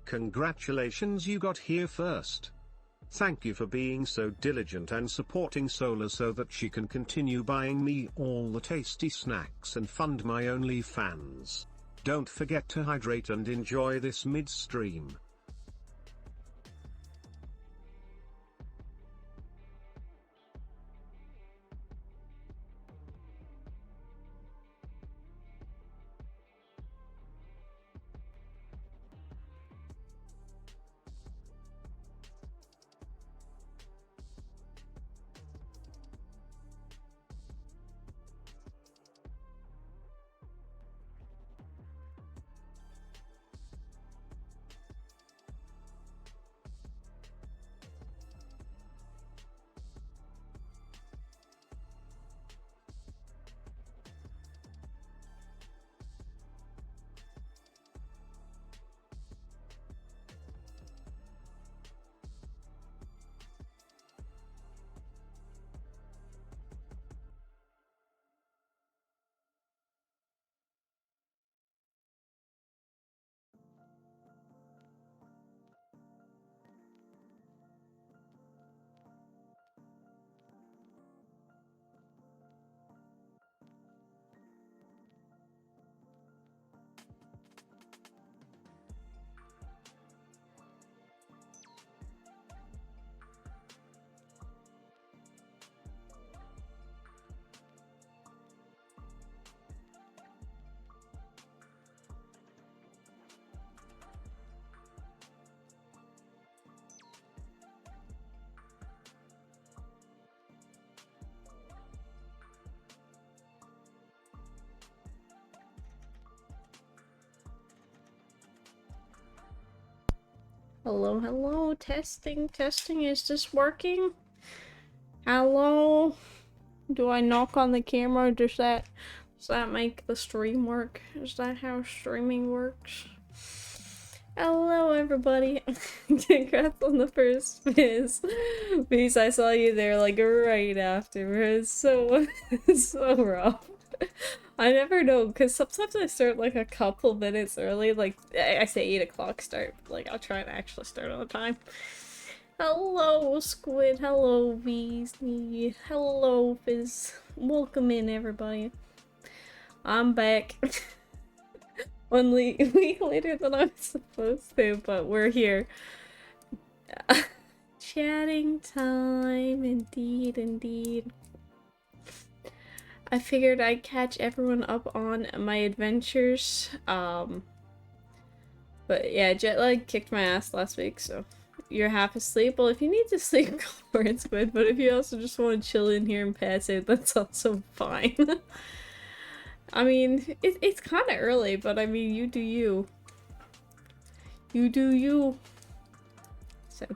Congratulations, you got here first. Thank you for being so diligent and supporting Solar so that she can continue buying me all the tasty snacks and fund my OnlyFans. Don't forget to hydrate and enjoy this midstream. Hello, hello, testing, is this working? Hello? Do I knock on the camera? Does that make the stream work? Is that how streaming works? Hello, everybody. Congrats on the first fizz. Because I saw you there, like, right afterwards. So, so rough. I never know, because sometimes I start like a couple minutes early, like I say 8 o'clock start, but like I'll try and actually start on time. Hello Squid, hello Weasley, hello Fizz, welcome in everybody. I'm back. 1 week later than I was supposed to, but we're here. Chatting time, indeed. I figured I'd catch everyone up on my adventures, but yeah, jet lag kicked my ass last week, so you're half asleep. Well, if you need to sleep, go for it, Squid, but if you also just want to chill in here and pass out, that's also fine. I mean, it's kind of early, but I mean, you do you. You do you. So,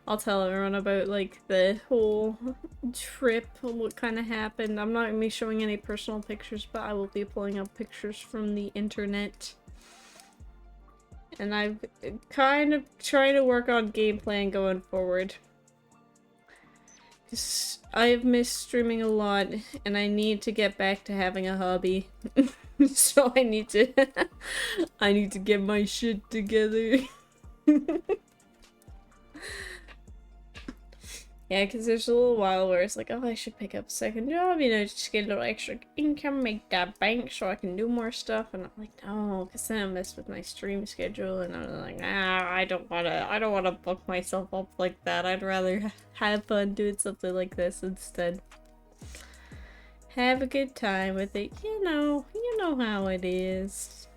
I'll tell everyone about, like, the whole trip, what kind of happened. I'm not going to be showing any personal pictures, but I will be pulling up pictures from the internet. And I've kind of trying to work on game plan going forward. Because I've missed streaming a lot, and I need to get back to having a hobby. So I need to get my shit together. Yeah, because there's a little while where it's like, oh, I should pick up a second job, you know, just get a little extra income, make that bank so I can do more stuff. And I'm like, no, because then I mess with my stream schedule, and I'm like, I don't wanna book myself up like that. I'd rather have fun doing something like this instead. Have a good time with it, you know how it is.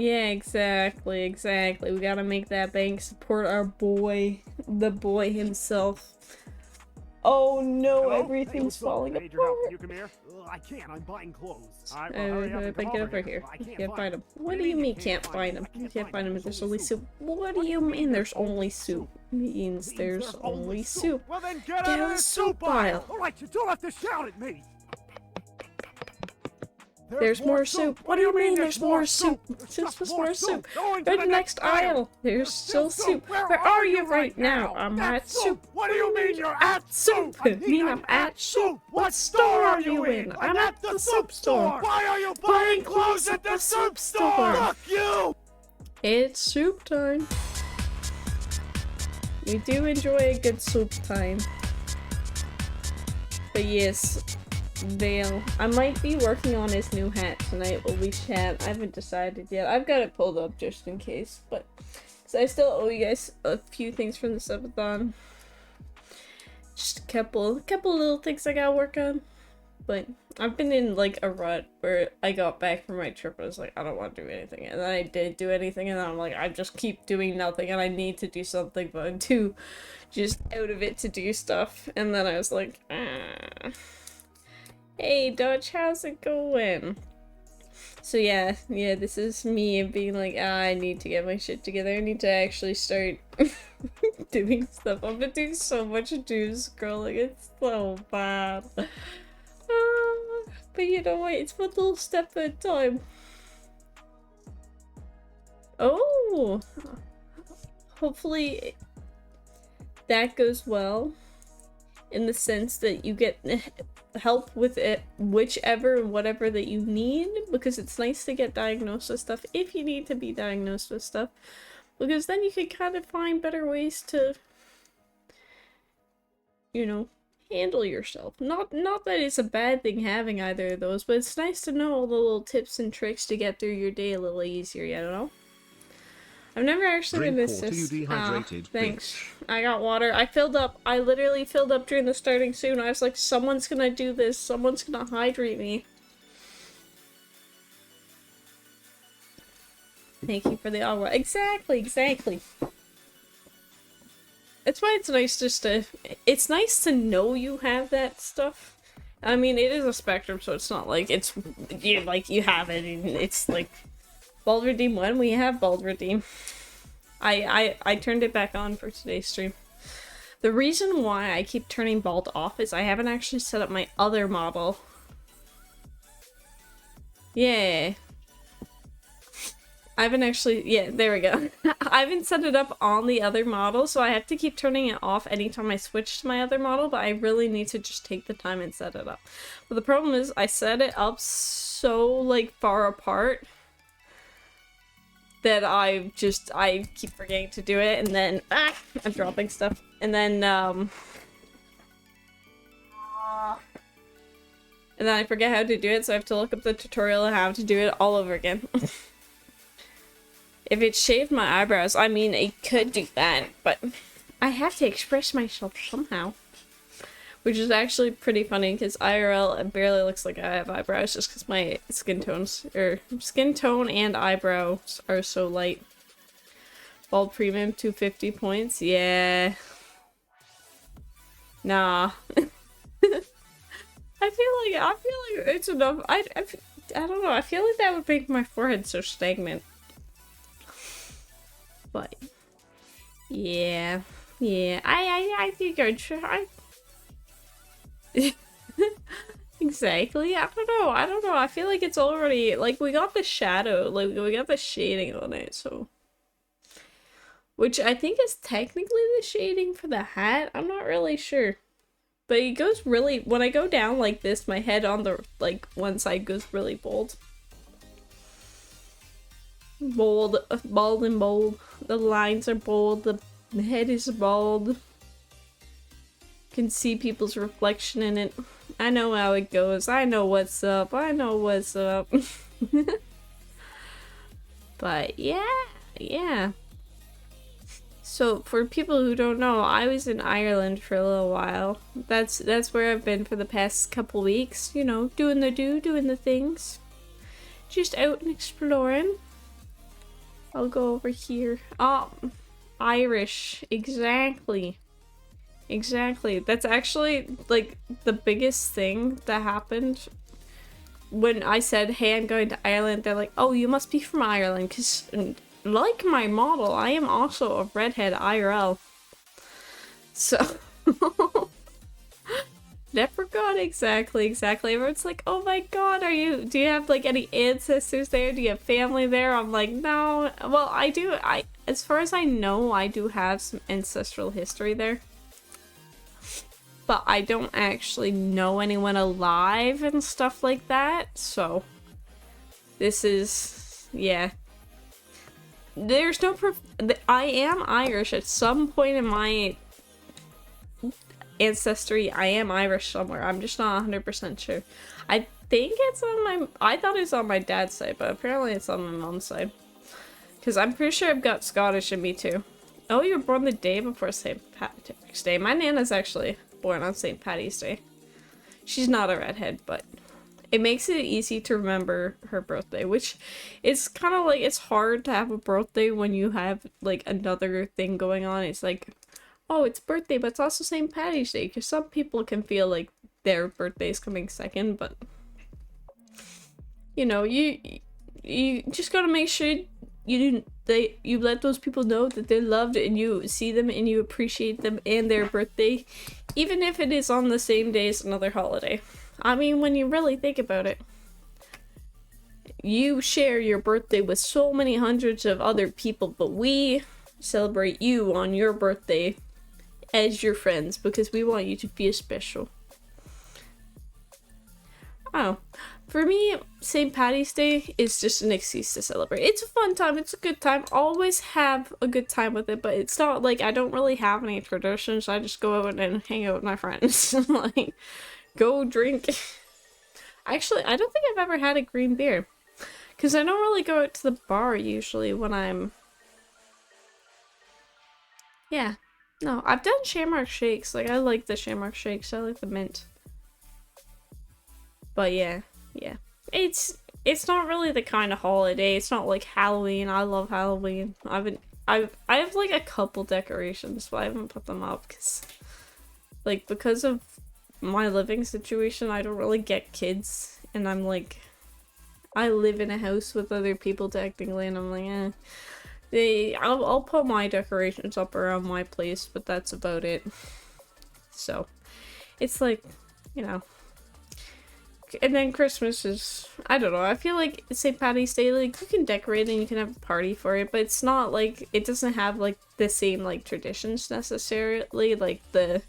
Yeah, exactly. We gotta make that bank, support our boy, the boy himself. Oh no, Hello? everything's falling apart. Can you come here? I can't, I'm buying clothes. Alright, well, hurry up and come get over here. You can't find him. What do you mean can't find him? You can't find him if there's only soup. What do you mean there's only soup? Means there's only soup. Well then get out of the soup aisle! Alright, you don't have to shout at me! There's more soup. What do you mean there's more soup? Since there's more soup. Go to the next aisle. There's still soup. Where are you right now? I'm at soup. What do you mean you're at soup? I mean I'm at soup. What store are you in? I'm at the soup store. Why are you buying clothes at the soup store? Fuck you! It's soup time. We do enjoy a good soup time. But yes, Dale. I might be working on his new hat tonight while we chat. I haven't decided yet. I've got it pulled up just in case, but so I still owe you guys a few things from the subathon. Just a couple little things I gotta work on. But I've been in like a rut where I got back from my trip and I was like, I don't want to do anything. And then I did do anything and then I'm like, I just keep doing nothing and I need to do something, but I'm too just out of it to do stuff. And then I was like, hey Dutch, how's it going? So yeah, this is me being like, I need to get my shit together. I need to actually start doing stuff. I've been doing so much doom scrolling, it's so bad. But you know what, it's one little step at a time. Oh! Hopefully that goes well. In the sense that you get help with it, whatever that you need. Because it's nice to get diagnosed with stuff if you need to be diagnosed with stuff. Because then you can kind of find better ways to, you know, handle yourself. Not that it's a bad thing having either of those, but it's nice to know all the little tips and tricks to get through your day a little easier, you know? I've never actually been this thanks. Bitch. I got water. I literally filled up during the starting soon. I was like, someone's gonna do this. Someone's gonna hydrate me. Thank you for the agua. Exactly. That's why it's nice it's nice to know you have that stuff. I mean, it is a spectrum, so it's not like you have it and it's like Bald Redeem when we have Bald Redeem. I turned it back on for today's stream. The reason why I keep turning Bald off is I haven't actually set up my other model. Yeah. I haven't actually, yeah, there we go. I haven't set it up on the other model, so I have to keep turning it off anytime I switch to my other model, but I really need to just take the time and set it up. But the problem is, I set it up so, like, far apart that I keep forgetting to do it, and then, I'm dropping stuff. And then I forget how to do it, so I have to look up the tutorial on how to do it all over again. If it shaved my eyebrows, I mean, it could do that, but I have to express myself somehow. Which is actually pretty funny, because IRL, it barely looks like I have eyebrows, just because my skin tone and eyebrows are so light. Bald Premium, 250 points, yeah. Nah. I feel like it's enough. I don't know, I feel like that would make my forehead so stagnant. But yeah, I think I'd try. Exactly. I don't know. I feel like it's already like we got the shadow, like we got the shading on it, so which I think is technically the shading for the hat. I'm not really sure. But it goes really, when I go down like this, my head on the like one side goes really bold. Bald and bold. The lines are bold. The head is bald. Can see people's reflection in it. I know how it goes. I know what's up. But yeah. So for people who don't know, I was in Ireland for a little while. That's where I've been for the past couple weeks. You know, doing the things. Just out and exploring. I'll go over here. Irish. Exactly. That's actually, like, the biggest thing that happened when I said, hey, I'm going to Ireland. They're like, oh, you must be from Ireland, because, like my model, I am also a redhead IRL. So, Leprechaun, exactly. Everyone's like, oh my god, do you have, like, any ancestors there? Do you have family there? I'm like, no. Well, as far as I know, I do have some ancestral history there. But I don't actually know anyone alive and stuff like that, so this is, yeah. there's no proof. I am Irish. At some point in my ancestry, I am Irish somewhere. I'm just not 100% sure. I think it's on my... I thought it was on my dad's side, but apparently it's on my mom's side. Because I'm pretty sure I've got Scottish in me too. Oh, you were born the day before St. Patrick's Day. My Nana's actually born on St. Patty's Day. She's not a redhead, but it makes it easy to remember her birthday, which is kind of like, it's hard to have a birthday when you have like another thing going on. It's like, oh, it's birthday, but it's also St. Patty's Day, because some people can feel like their birthday's coming second, but you know, you just gotta make sure you let those people know that they're loved, and you see them and you appreciate them and their birthday, even if it is on the same day as another holiday. I mean, when you really think about it, you share your birthday with so many hundreds of other people, but we celebrate you on your birthday as your friends because we want you to feel special. Oh, for me, St. Patty's Day is just an excuse to celebrate. It's a fun time. It's a good time. Always have a good time with it, but it's not like I don't really have any traditions. I just go out and hang out with my friends. Like, go drink. Actually, I don't think I've ever had a green beer. Because I don't really go out to the bar usually when I'm... Yeah. No, I've done Shamrock Shakes. Like, I like the Shamrock Shakes. I like the mint. But yeah. It's not really the kind of holiday. It's not like Halloween. I love Halloween. I have like a couple decorations, but I haven't put them up because of my living situation. I don't really get kids, and I'm like, I live in a house with other people technically, and I'm like, I'll put my decorations up around my place, but that's about it. So it's like, you know. And then Christmas is, I don't know, I feel like St. Patty's Day, like, you can decorate and you can have a party for it, but it's not like, it doesn't have like the same like traditions necessarily, like the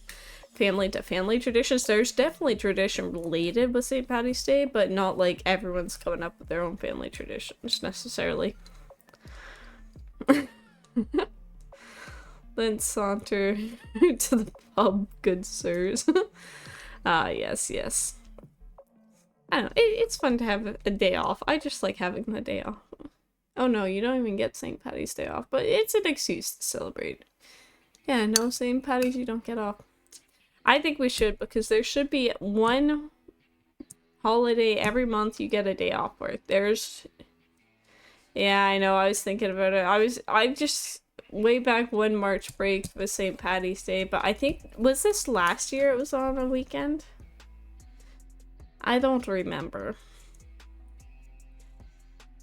family to family traditions. There's definitely tradition related with St. Patty's Day, but not like everyone's coming up with their own family traditions necessarily. Then saunter to the pub, good sirs. Yes. I don't know, it's fun to have a day off. I just like having the day off. Oh no, you don't even get St. Patty's Day off, but it's an excuse to celebrate. Yeah, no, St. Patty's you don't get off. I think we should, because there should be one holiday every month you get a day off for. Yeah, I know, I was thinking about it. I just, way back when March break was St. Patty's Day, but I think, was this last year it was on a weekend? I don't remember.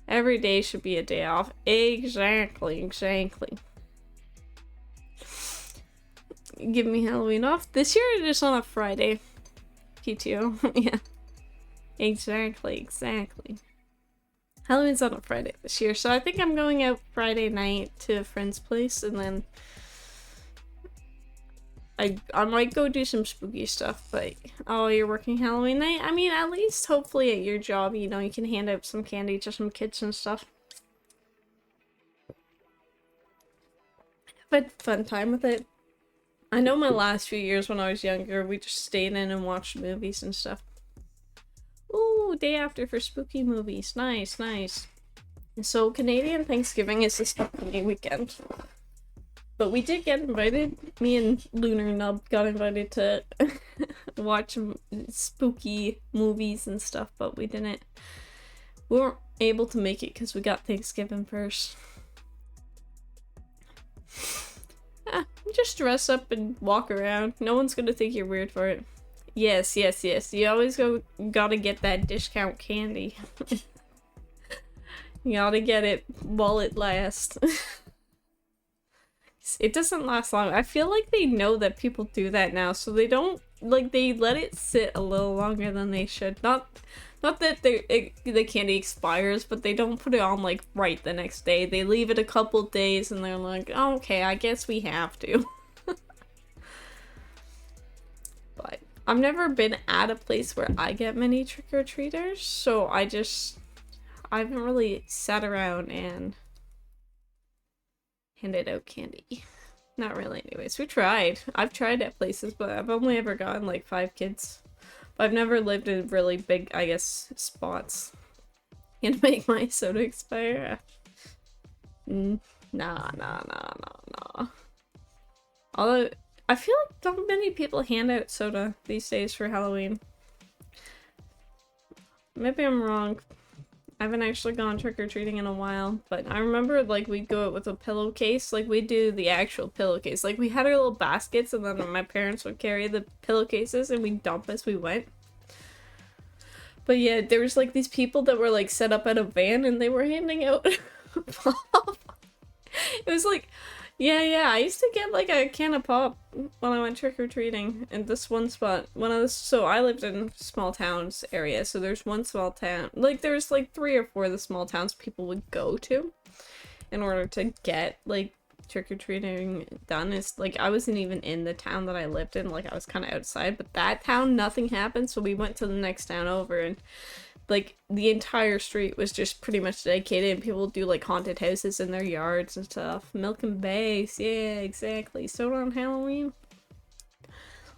Every day should be a day off. Exactly. Give me Halloween off. This year it is on a Friday. PTO. Yeah. Exactly. Halloween's on a Friday this year, so I think I'm going out Friday night to a friend's place, and then I might go do some spooky stuff, but oh, you're working Halloween night? I mean, at least hopefully at your job, you know, you can hand out some candy to some kids and stuff. I've had a fun time with it. I know my last few years when I was younger, we just stayed in and watched movies and stuff. Ooh, day after for spooky movies. Nice. So Canadian Thanksgiving is this upcoming weekend. But we did get invited, me and Lunar Nub got invited to watch spooky movies and stuff, but we weren't able to make it because we got Thanksgiving first. Just dress up and walk around. No one's gonna think you're weird for it. Yes. You always gotta get that discount candy. You gotta get it while it lasts. It doesn't last long. I feel like they know that people do that now, so they don't, like, they let it sit a little longer than they should. Not that the candy expires, but they don't put it on, like, right the next day. They leave it a couple days and they're like, oh, okay, I guess we have to. But I've never been at a place where I get many trick-or-treaters, so I haven't really sat around and handed out candy. Not really, anyways. We tried. I've tried at places, but I've only ever gotten like 5 kids. But I've never lived in really big, I guess, spots. And make my soda expire. Nah. Although, I feel like not many people hand out soda these days for Halloween. Maybe I'm wrong. I haven't actually gone trick-or-treating in a while, but I remember, like, we'd go out with a pillowcase. Like, we'd do the actual pillowcase. Like, we had our little baskets, and then my parents would carry the pillowcases, and we'd dump as we went. But yeah, there was, like, these people that were, like, set up at a van, and they were handing out pop. It was like, yeah, I used to get, like, a can of pop when I went trick-or-treating in this one spot. So I lived in small towns area, so there's one small town. Like, there's, like, 3 or 4 of the small towns people would go to in order to get, like, trick-or-treating done. Is like, I wasn't even in the town that I lived in. Like, I was kind of outside, but that town, nothing happened, so we went to the next town over, and like, the entire street was just pretty much dedicated, and people do, like, haunted houses in their yards and stuff. Milk and base, yeah, exactly. So on Halloween.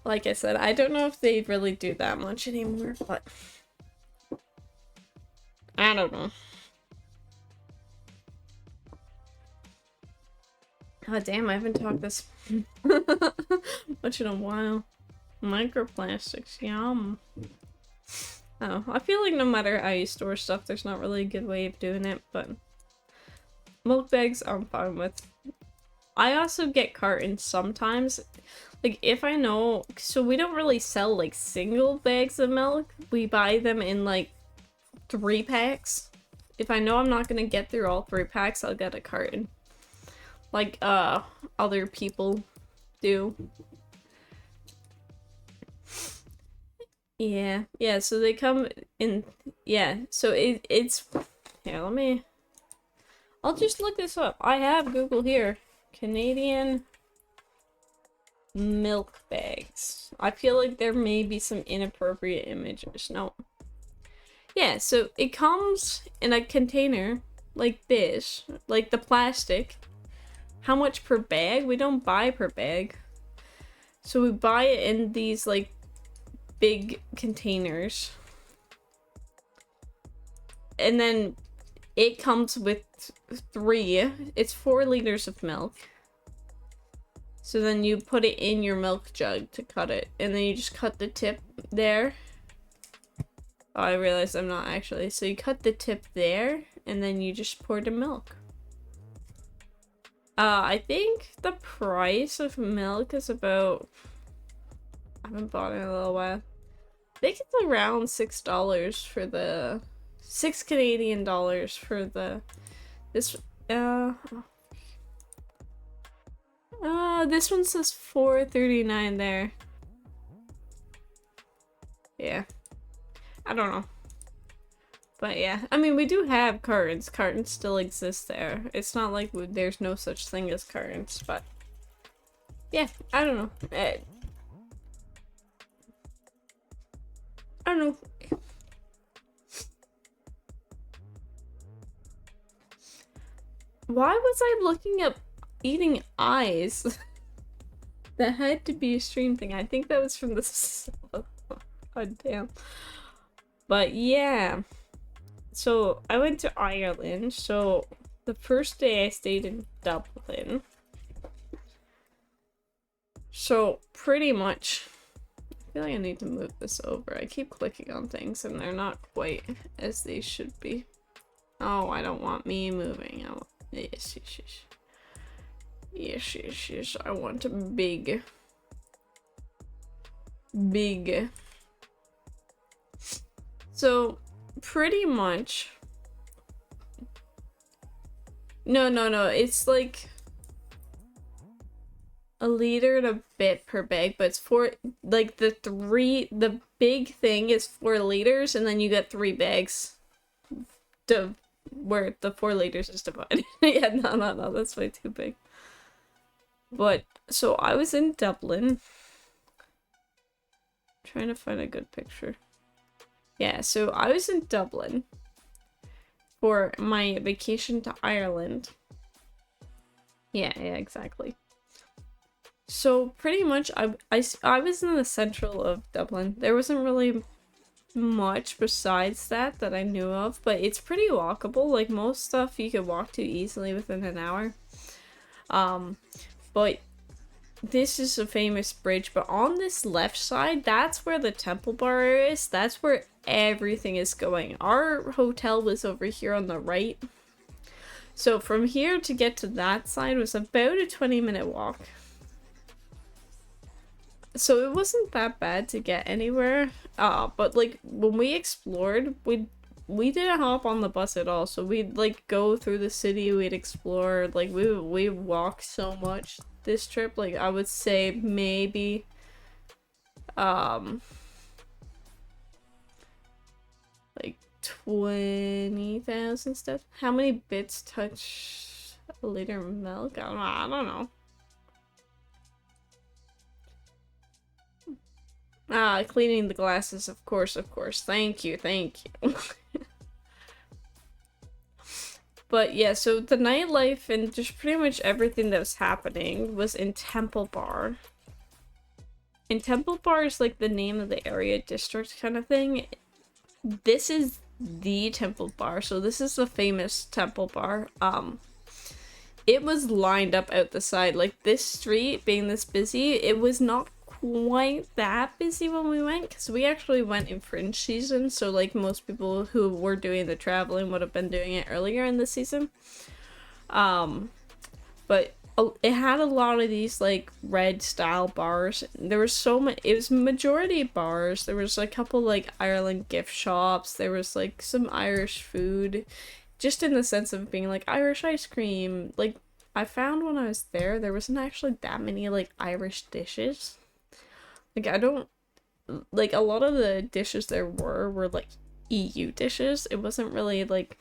Like I said, I don't know if they really do that much anymore, but I don't know. God damn, I haven't talked this much in a while. Microplastics, yum. Oh, I feel like no matter how you store stuff, there's not really a good way of doing it, but milk bags I'm fine with. I also get cartons sometimes. Like, if I know, so we don't really sell, like, single bags of milk. We buy them in, like, 3 packs. If I know I'm not gonna get through all 3 packs, I'll get a carton. Like, other people do. Yeah, so they come in, so it's, here, I'll just look this up. I have Google here. Canadian milk bags. I feel like there may be some inappropriate images. No. Yeah, so it comes in a container like this, like the plastic. How much per bag? We don't buy per bag. So we buy it in these, like, big containers, and then it comes with 3. It's 4 liters of milk. So then you put it in your milk jug to cut it, and then you just cut the tip there. Oh, I realized I'm not actually. So you cut the tip there, and then you just pour the milk. I think the price of milk is about, I haven't bought it in a little while. I think it's around $6 for the, 6 Canadian dollars for the, this one says $4.39 there. Yeah. I don't know. But yeah, I mean, we do have cartons. Cartons still exist there. It's not like there's no such thing as cartons, but yeah, I don't know. I don't know. Why was I looking up eating eyes? That had to be a stream thing. I think that was from the... God damn. But yeah. So I went to Ireland. So the first day I stayed in Dublin. So pretty much... I feel like I need to move this over. I keep clicking on things and they're not quite as they should be. Oh, I don't want me moving. I want... Yes. I want a big. So, pretty much. No. It's like a liter and a bit per bag, but it's like the big thing is 4 liters, and then you get 3 bags. Where the 4 liters is divided. Yeah, no, that's way too big. But, so I was in Dublin. Trying to find a good picture. Yeah, so I was in Dublin for my vacation to Ireland. Yeah, exactly. So pretty much I was in the central of Dublin. There wasn't really much besides that I knew of, but it's pretty walkable. Like most stuff you could walk to easily within an hour. But this is a famous bridge, but on this left side, that's where the Temple Bar is. That's where everything is going. Our hotel was over here on the right. So from here to get to that side was about a 20-minute walk. So it wasn't that bad to get anywhere. But like when we explored, we didn't hop on the bus at all. So we'd like go through the city, we'd explore, like we walked so much this trip. Like I would say maybe like 20,000 steps. How many bits touch a liter of milk? I don't know. Cleaning the glasses, of course. Thank you. But yeah, so the nightlife and just pretty much everything that was happening was in Temple Bar. And Temple Bar is like the name of the area district kind of thing. This is the Temple Bar, so this is the famous Temple Bar. It was lined up out the side. Like this street being this busy, it was not quite that busy when we went, because we actually went in fringe season, so like most people who were doing the traveling would have been doing it earlier in the season. But it had a lot of these like red style bars. There was so many, it was majority bars. There was a couple like Ireland gift shops, there was like some Irish food, just in the sense of being like Irish ice cream. Like I found when I was there wasn't actually that many like Irish dishes. Like I don't, like a lot of the dishes there were like EU dishes. It wasn't really like,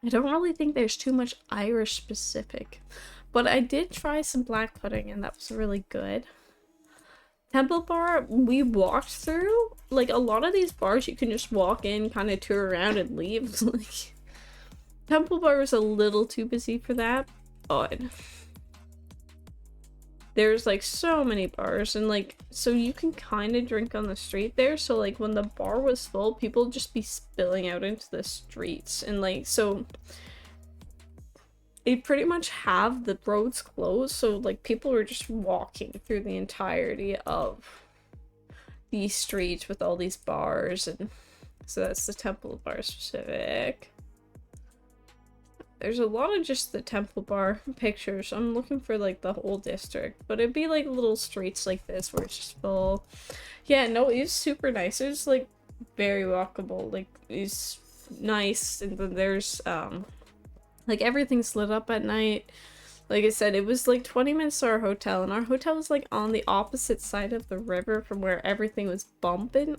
I don't really think there's too much Irish specific. But I did try some black pudding and that was really good. Temple Bar, we walked through, like a lot of these bars you can just walk in, kind of tour around and leave. Like Temple Bar was a little too busy for that, but there's like so many bars, and like so you can kind of drink on the street there. So like when the bar was full, people just be spilling out into the streets, and like so they pretty much have the roads closed, so like people were just walking through the entirety of these streets with all these bars. And so that's the Temple Bar specific. There's a lot of just the Temple Bar pictures. I'm looking for like the whole district, but it'd be like little streets like this where it's just full. Yeah, no, it's super nice. It's like very walkable. Like it's nice, and then there's like everything's lit up at night. Like I said, it was like 20 minutes to our hotel, and our hotel was like on the opposite side of the river from where everything was bumping.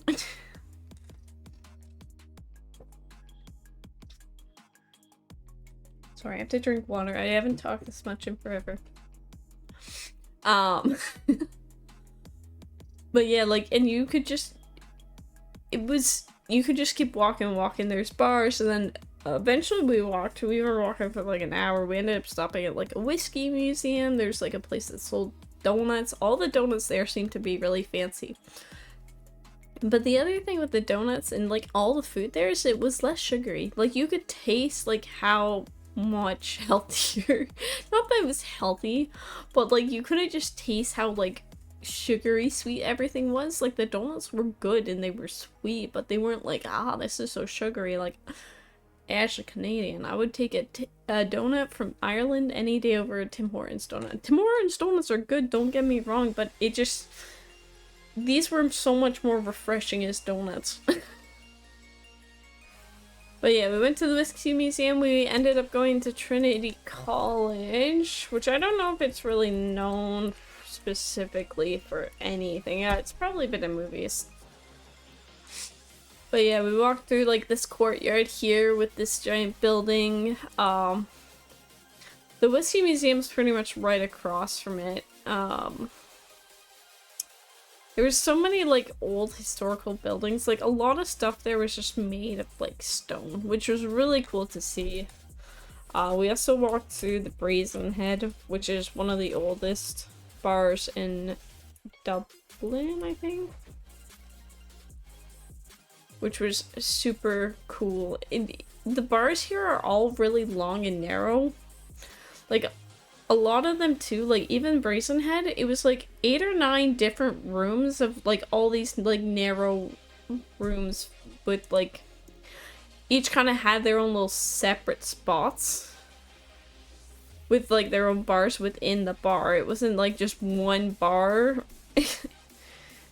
Sorry, I have to drink water. I haven't talked this much in forever. But yeah, like, and you could just, you could just keep walking. There's bars, and then eventually we were walking for like an hour. We ended up stopping at like a whiskey museum. There's like a place that sold donuts. All the donuts there seem to be really fancy. But the other thing with the donuts and like all the food there is it was less sugary. Like you could taste like how much healthier, not that it was healthy, but like you couldn't just taste how like sugary sweet everything was. Like the donuts were good and they were sweet, but they weren't like, this is so sugary. Like actually Canadian, I would take a donut from Ireland any day over a Tim Hortons donut. Tim Hortons donuts are good, don't get me wrong, but it just, these were so much more refreshing as donuts. But yeah, we went to the Whiskey Museum. We ended up going to Trinity College, which I don't know if it's really known specifically for anything. Yeah, it's probably been in movies. But yeah, we walked through like this courtyard here with this giant building. The Whiskey Museum's pretty much right across from it. There was so many like old historical buildings. Like a lot of stuff there was just made of like stone, which was really cool to see. We also walked through the Brazen Head, which is one of the oldest bars in Dublin, I think. Which was super cool. The bars here are all really long and narrow. Like, a lot of them too, like even Brazen Head, it was like 8 or 9 different rooms of like all these like narrow rooms with like each kind of had their own little separate spots with like their own bars within the bar. It wasn't like just one bar.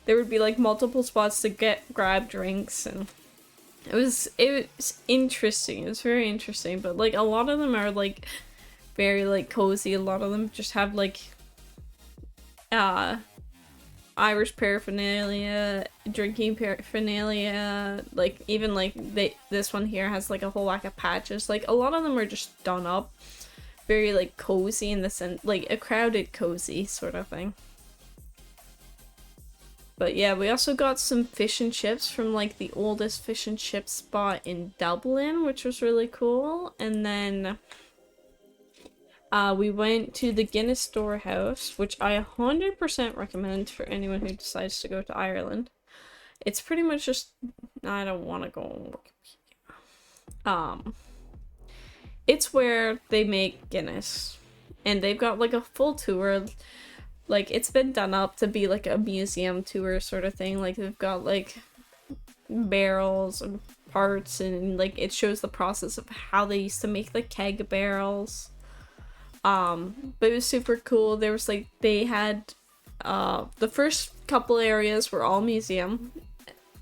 There would be like multiple spots to grab drinks, and it was interesting. It was very interesting, but like a lot of them are like very like cozy. A lot of them just have like Irish paraphernalia, drinking paraphernalia, like even like this one here has like a whole whack of patches. Like a lot of them are just done up very like cozy in the sense, like a crowded cozy sort of thing. But yeah, we also got some fish and chips from like the oldest fish and chip spot in Dublin, which was really cool. And then we went to the Guinness Storehouse, which I 100% recommend for anyone who decides to go to Ireland. It's pretty much just, I don't want to go on Wikipedia. It's where they make Guinness, and they've got like a full tour. Like, it's been done up to be like a museum tour sort of thing. Like, they've got like barrels and parts, and like it shows the process of how they used to make the keg barrels. But it was super cool. There was like, they had the first couple areas were all museum.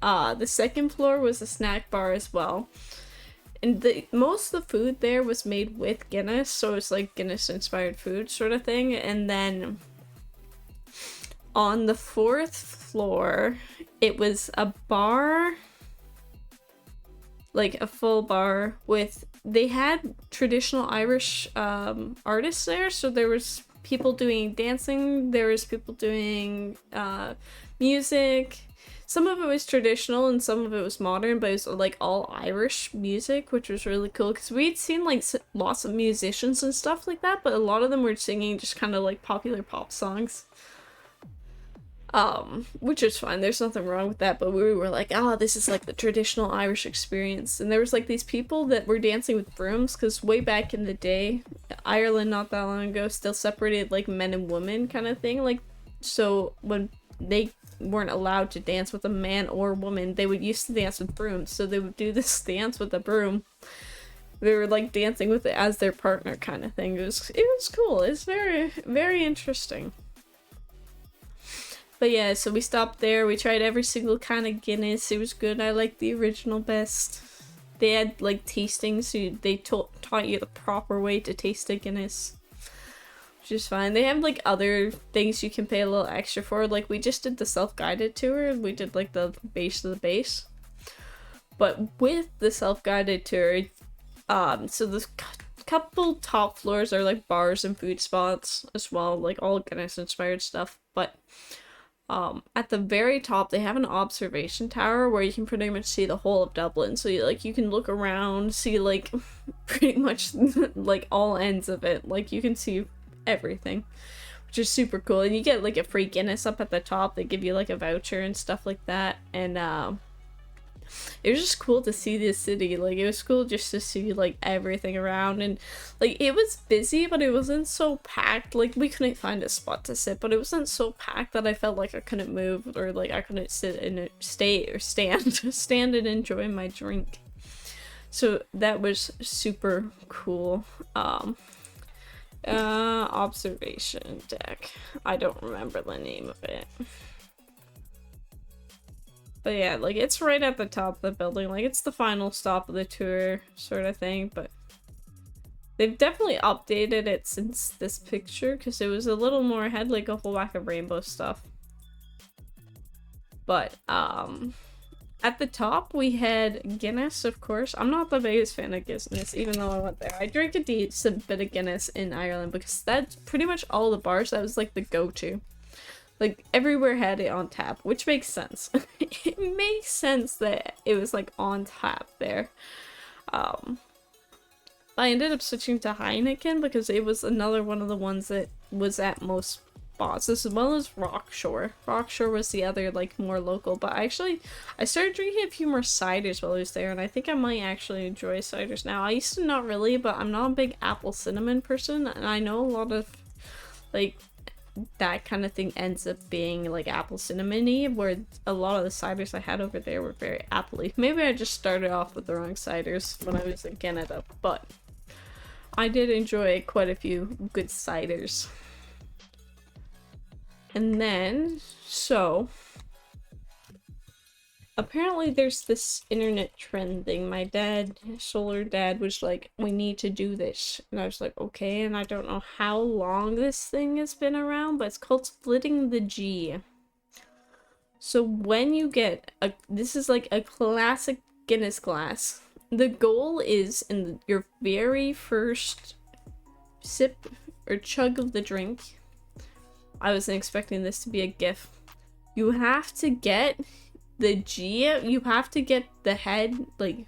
The second floor was a snack bar as well. And most of the food there was made with Guinness, so it's like Guinness inspired food sort of thing. And then on the 4th floor, it was a bar, like a full bar with, they had traditional Irish artists there. So there was people doing dancing, there was people doing music. Some of it was traditional and some of it was modern, but it was like all Irish music, which was really cool because we'd seen like lots of musicians and stuff like that, but a lot of them were singing just kind of like popular pop songs. Which is fine, there's nothing wrong with that, but we were like, this is like the traditional Irish experience. And there was like these people that were dancing with brooms, because way back in the day, Ireland not that long ago still separated like men and women kind of thing. Like, so when they weren't allowed to dance with a man or woman, they would used to dance with brooms. So they would do this dance with a broom. They were like dancing with it as their partner kind of thing. It was cool. It's very, very interesting. But yeah, so we stopped there. We tried every single kind of Guinness. It was good. I liked the original best. They had like tastings, so they taught you the proper way to taste a Guinness, which is fine. They have like other things you can pay a little extra for. Like, we just did the self-guided tour. We did like the base of the base. But with the self-guided tour, so the couple top floors are like bars and food spots as well, like all Guinness inspired stuff. But at the very top, they have an observation tower where you can pretty much see the whole of Dublin. So you can look around, see like pretty much like all ends of it. Like, you can see everything, which is super cool. And you get like a free Guinness up at the top. They give you like a voucher and stuff like that. And it was just cool to see this city. Like, it was cool just to see like everything around, and like it was busy, but it wasn't so packed. Like, we couldn't find a spot to sit, but it wasn't so packed that I felt like I couldn't move, or like I couldn't sit and stand and enjoy my drink. So that was super cool. Observation deck. I don't remember the name of it. But yeah, like, it's right at the top of the building. Like, it's the final stop of the tour sort of thing. But they've definitely updated it since this picture, because it was a little more, it had like a whole whack of rainbow stuff. But at the top we had Guinness, of course. I'm not the biggest fan of Guinness, even though I went there. I drank a decent bit of Guinness in Ireland because that's pretty much all the bars. That was like the go-to. Like, everywhere had it on tap, which makes sense. It makes sense that it was like on tap there. But I ended up switching to Heineken because it was another one of the ones that was at most spots, as well as Rockshore. Rockshore was the other, like, more local. But I started drinking a few more ciders while I was there, and I think I might actually enjoy ciders now. I used to not really, but I'm not a big apple cinnamon person, and I know a lot of, like, that kind of thing ends up being like apple cinnamony, where a lot of the ciders I had over there were very appley. Maybe I just started off with the wrong ciders when I was in Canada, but I did enjoy quite a few good ciders. And then, so apparently there's this internet trend thing. My dad, Solar Dad, was like, we need to do this. And I was like, okay, and I don't know how long this thing has been around, but it's called splitting the G. So when you get this is like a classic Guinness glass. The goal is in your very first sip or chug of the drink. I wasn't expecting this to be a GIF. You have to get the G, you have to get the head, like,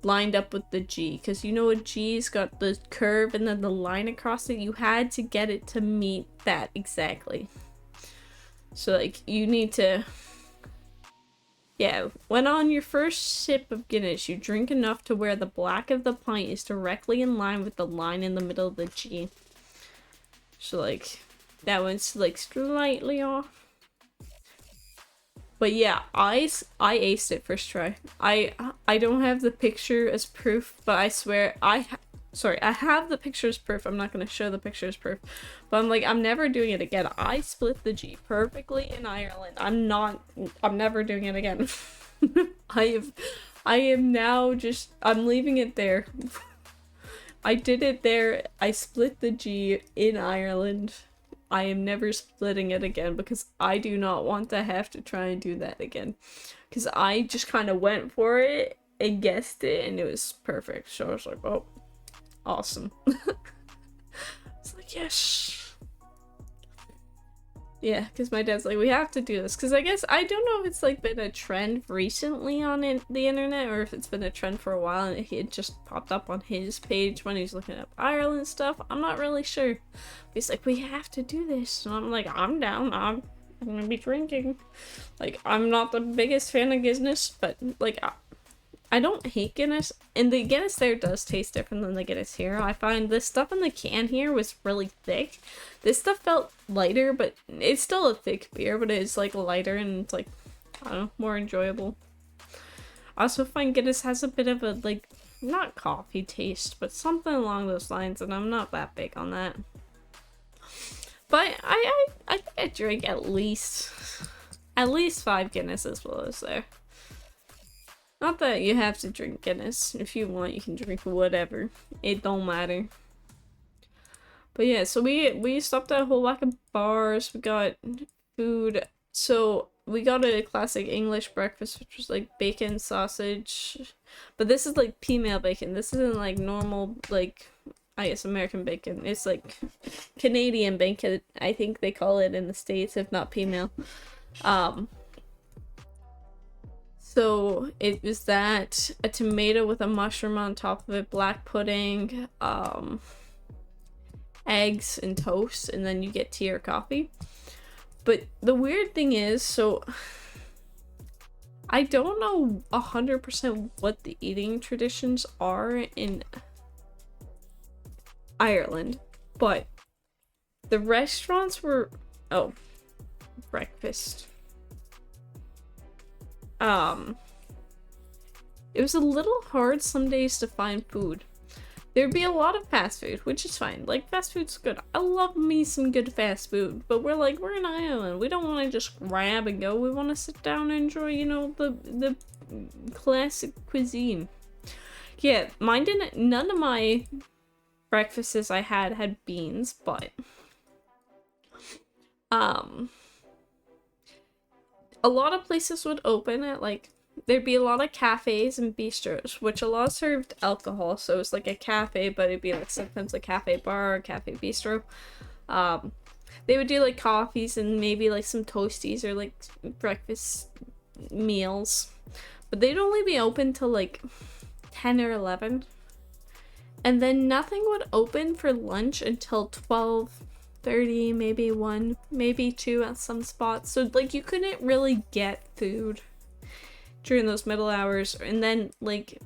lined up with the G. Because you know a G's got the curve and then the line across it. You had to get it to meet that exactly. So, like, you need to... Yeah, when on your first sip of Guinness, you drink enough to where the black of the pint is directly in line with the line in the middle of the G. So, like, that one's, like, slightly off. But yeah, I aced it first try. I don't have the picture as proof, but I swear I have the picture as proof. I'm not going to show the picture as proof. But I'm like, I'm never doing it again. I split the G perfectly in Ireland. I'm never doing it again. I am now just, I'm leaving it there. I did it there. I split the G in Ireland. I am never splitting it again because I do not want to have to try and do that again. Because I just kind of went for it and guessed it and it was perfect. So I was like, oh, awesome. It's like, yes. Yeah, because my dad's like, we have to do this. Because I guess, I don't know if it's like been a trend recently on the internet or if it's been a trend for a while and it just popped up on his page when he's looking up Ireland stuff. I'm not really sure. But he's like, we have to do this. And I'm like, I'm down. I'm gonna be drinking. Like, I'm not the biggest fan of Guinness, but like, I don't hate Guinness, and the Guinness there does taste different than the Guinness here. I find this stuff in the can here was really thick. This stuff felt lighter, but it's still a thick beer, but it's like lighter and it's like, I don't know, more enjoyable. I also find Guinness has a bit of a, like, not coffee taste, but something along those lines, and I'm not that big on that. But I think I drink at least 5 Guinnesses while I was there. Not that you have to drink Guinness. If you want, you can drink whatever. It don't matter. But yeah, so we stopped at a whole whack of bars. We got food. So we got a classic English breakfast, which was like bacon, sausage. But this is like female bacon. This isn't like normal, like, I guess American bacon. It's like Canadian bacon, I think they call it in the States, if not female. So it was that, a tomato with a mushroom on top of it, black pudding, eggs and toast, and then you get tea or coffee. But the weird thing is, so I don't know 100% what the eating traditions are in Ireland, but the restaurants were, breakfast. It was a little hard some days to find food. There'd be a lot of fast food, which is fine. Like, fast food's good. I love me some good fast food. But we're in Ireland. We don't want to just grab and go. We want to sit down and enjoy, you know, the classic cuisine. Yeah, mine didn't, none of my breakfasts I had beans, but a lot of places would open at, like, there'd be a lot of cafes and bistros, which a lot served alcohol, so it was like a cafe, but it'd be like sometimes a cafe bar or cafe bistro. They would do like coffees and maybe like some toasties or like breakfast meals, but they'd only be open till like 10 or 11. And then nothing would open for lunch until 12:30, maybe 1, maybe 2 at some spots. So like you couldn't really get food during those middle hours. And then like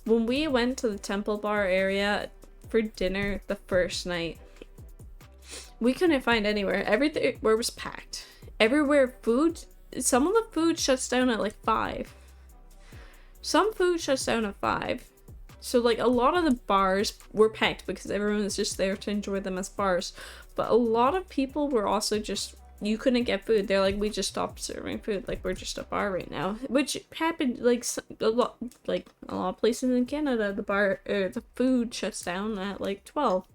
when we went to the Temple Bar area for dinner the first night, we couldn't find anywhere. Everywhere was packed. Everywhere some of the food shuts down at like 5. Some food shuts down at 5. So like a lot of the bars were packed because everyone was just there to enjoy them as bars. But a lot of people were also just, you couldn't get food. They're like, we just stopped serving food. Like we're just a bar right now, which happened like a lot of places in Canada. The food shuts down at like 12.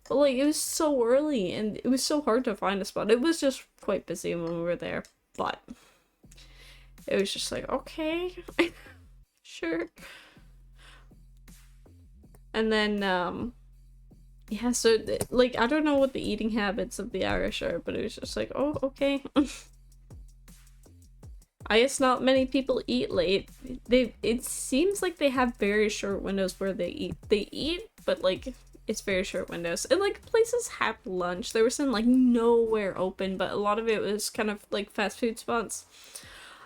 But like it was so early and it was so hard to find a spot. It was just quite busy when we were there, but it was just like, okay, sure. And then, yeah, so, like, I don't know what the eating habits of the Irish are, but it was just like, oh, okay. I guess not many people eat late. It seems like they have very short windows where they eat. They eat, but, like, it's very short windows. And, like, places have lunch. There was some, like, nowhere open, but a lot of it was kind of, like, fast food spots.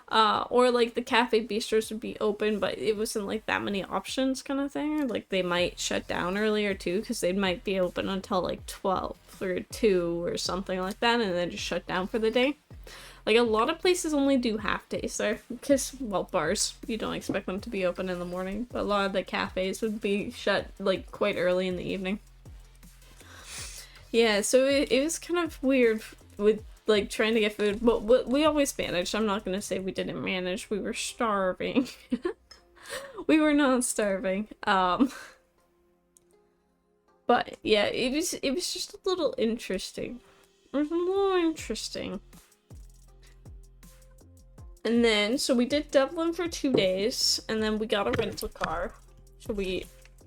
Or like the cafe bistros would be open, but it wasn't like that many options kind of thing. Like they might shut down earlier too, because they might be open until like 12 or 2 or something like that, and then just shut down for the day. Like a lot of places only do half days there, because, well, bars, you don't expect them to be open in the morning, but a lot of the cafes would be shut like quite early in the evening. Yeah, so it was kind of weird with like trying to get food, but we always managed. I'm not gonna say we didn't manage. We were starving. We were not starving. But yeah, it was just a little interesting. It was a little interesting. And then so we did Dublin for 2 days, and then we got a rental car. So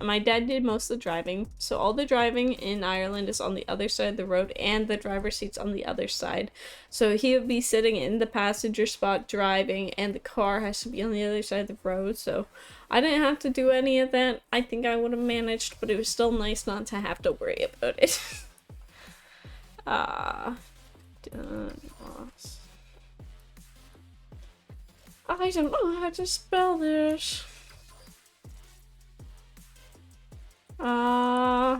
my dad did most of the driving, so all the driving in Ireland is on the other side of the road, and the driver's seat's on the other side. So he would be sitting in the passenger spot driving, and the car has to be on the other side of the road, so I didn't have to do any of that. I think I would have managed, but it was still nice not to have to worry about it. I don't know how to spell this.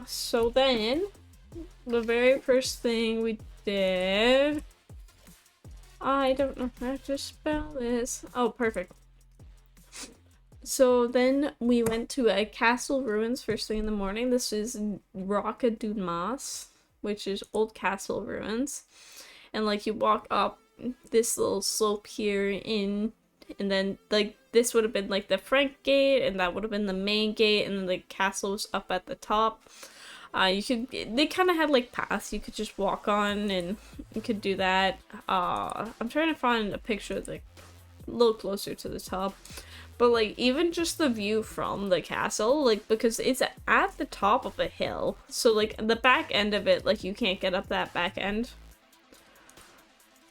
So then, the very first thing we did, I don't know how to spell this. Oh, perfect. So then we went to a castle ruins first thing in the morning. This is Rocha Dún Maas, which is old castle ruins. And like you walk up this little slope here in, and then like this would have been like the Frank gate, and that would have been the main gate, and then the castle was up at the top. They kind of had like paths you could just walk on, and you could do that. I'm trying to find a picture that's like a little closer to the top, but like even just the view from the castle, like because it's at the top of a hill, so like the back end of it, like you can't get up that back end.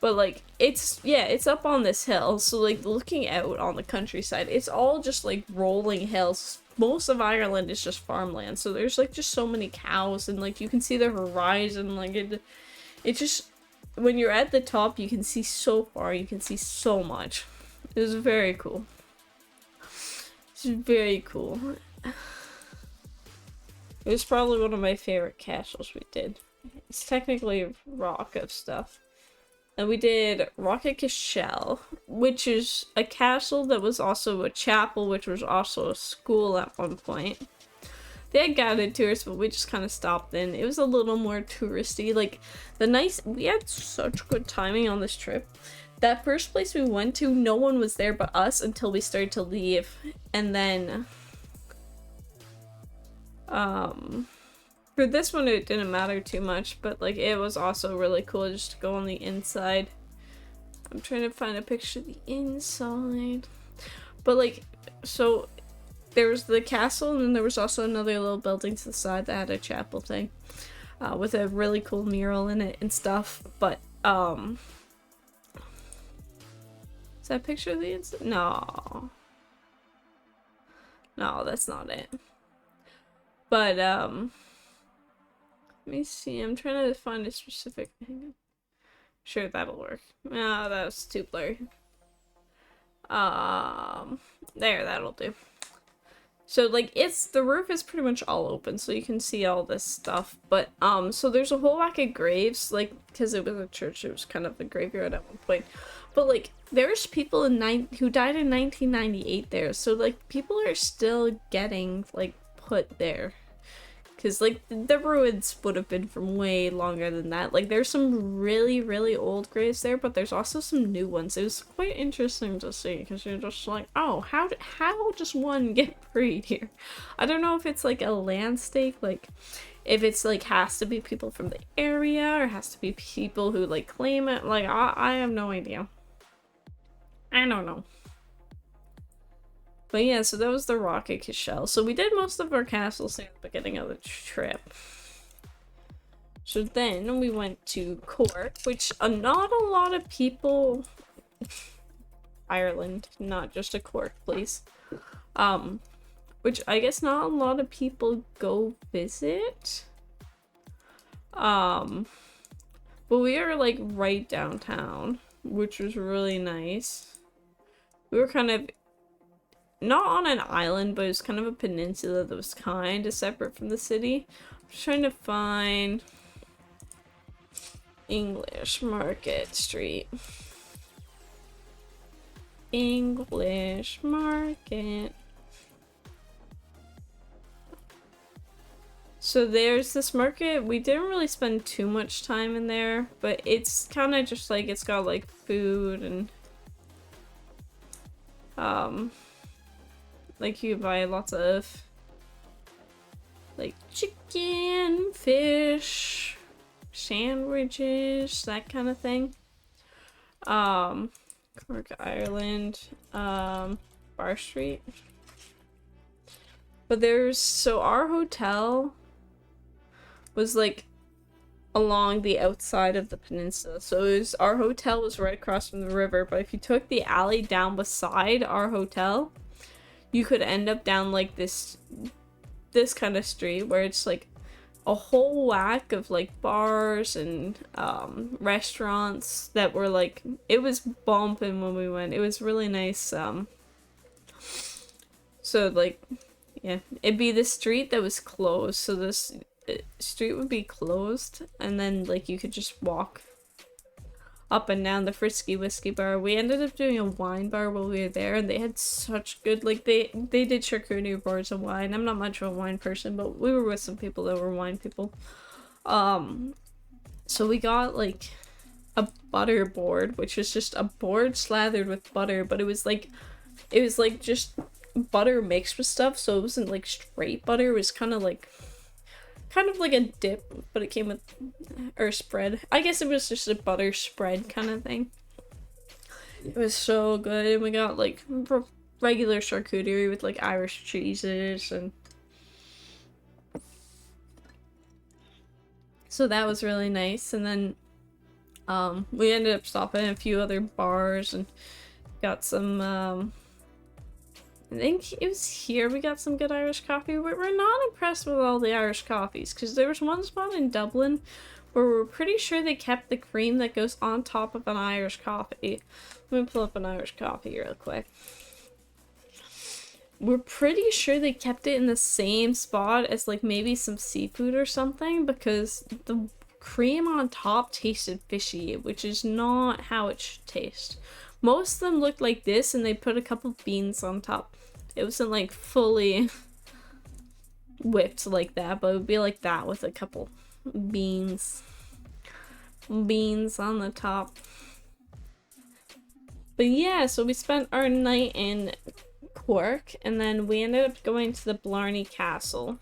But like it's up on this hill, so like looking out on the countryside, it's all just like rolling hills. Most of Ireland is just farmland, so there's like just so many cows, and like you can see the horizon. Like it just, when you're at the top, you can see so far, you can see so much. It was very cool. It's very cool. It was probably one of my favorite castles we did. It's technically a rock of stuff. And we did Rocha Cashel, which is a castle that was also a chapel, which was also a school at one point. They had guided tours, but we just kind of stopped in. It was a little more touristy. Like, we had such good timing on this trip. That first place we went to, no one was there but us until we started to leave. And then, for this one, it didn't matter too much, but like it was also really cool just to go on the inside. I'm trying to find a picture of the inside. But like, so there was the castle, and then there was also another little building to the side that had a chapel thing, with a really cool mural in it and stuff. But is that a picture of the inside? No, that's not it. But, let me see, I'm trying to find a specific... Sure, that'll work. Oh, that was too blurry. There, that'll do. So, like, the roof is pretty much all open, so you can see all this stuff. But, so there's a whole whack of graves, like, because it was a church, it was kind of a graveyard at one point. But, like, there's people who died in 1998 there, so, like, people are still getting, like, put there. Because, like, the ruins would have been from way longer than that. Like, there's some really, really old graves there, but there's also some new ones. It was quite interesting to see, because you're just like, oh, how does one get buried here? I don't know if it's, like, a land stake, like, if it's, like, has to be people from the area, or has to be people who, like, claim it. Like, I have no idea. I don't know. But yeah, so that was the Rocket Cashel. So we did most of our castles in the beginning of the trip. So then we went to Cork, which not a lot of people... Ireland, not just a Cork, please. Which I guess not a lot of people go visit. But we are like right downtown, which was really nice. We were kind of not on an island, but it was kind of a peninsula that was kind of separate from the city. I'm trying to find English Market Street. English Market. So there's this market. We didn't really spend too much time in there, but it's kind of just like, it's got like food and like you buy lots of like chicken, fish, sandwiches, that kind of thing. Cork, Ireland, Bar Street. But so our hotel was like along the outside of the peninsula. So our hotel was right across from the river, but if you took the alley down beside our hotel, you could end up down like this kind of street where it's like a whole whack of like bars and restaurants that were like, it was bumping when we went. It was really nice. So like, yeah, it'd be the street that was closed. So this street would be closed, and then like you could just walk up and down the Frisky Whiskey Bar. We ended up doing a wine bar while we were there, and they had such good, like, they did charcuterie boards of wine. I'm not much of a wine person, but we were with some people that were wine people. So we got, like, a butter board, which was just a board slathered with butter, but it was like just butter mixed with stuff, so it wasn't, like, straight butter. It was kind of like a dip, but it came with, or spread. I guess it was just a butter spread kind of thing. It was so good, and we got like regular charcuterie with like Irish cheeses, and so that was really nice. And then we ended up stopping at a few other bars and got some I think it was here we got some good Irish coffee. We're not impressed with all the Irish coffees, because there was one spot in Dublin where we're pretty sure they kept the cream that goes on top of an Irish coffee. Let me pull up an Irish coffee real quick. We're pretty sure they kept it in the same spot as like maybe some seafood or something, because the cream on top tasted fishy, which is not how it should taste. Most of them looked like this, and they put a couple beans on top. It wasn't like fully whipped like that, but it would be like that with a couple beans on the top. But yeah, so we spent our night in Cork, and then we ended up going to the Blarney Castle,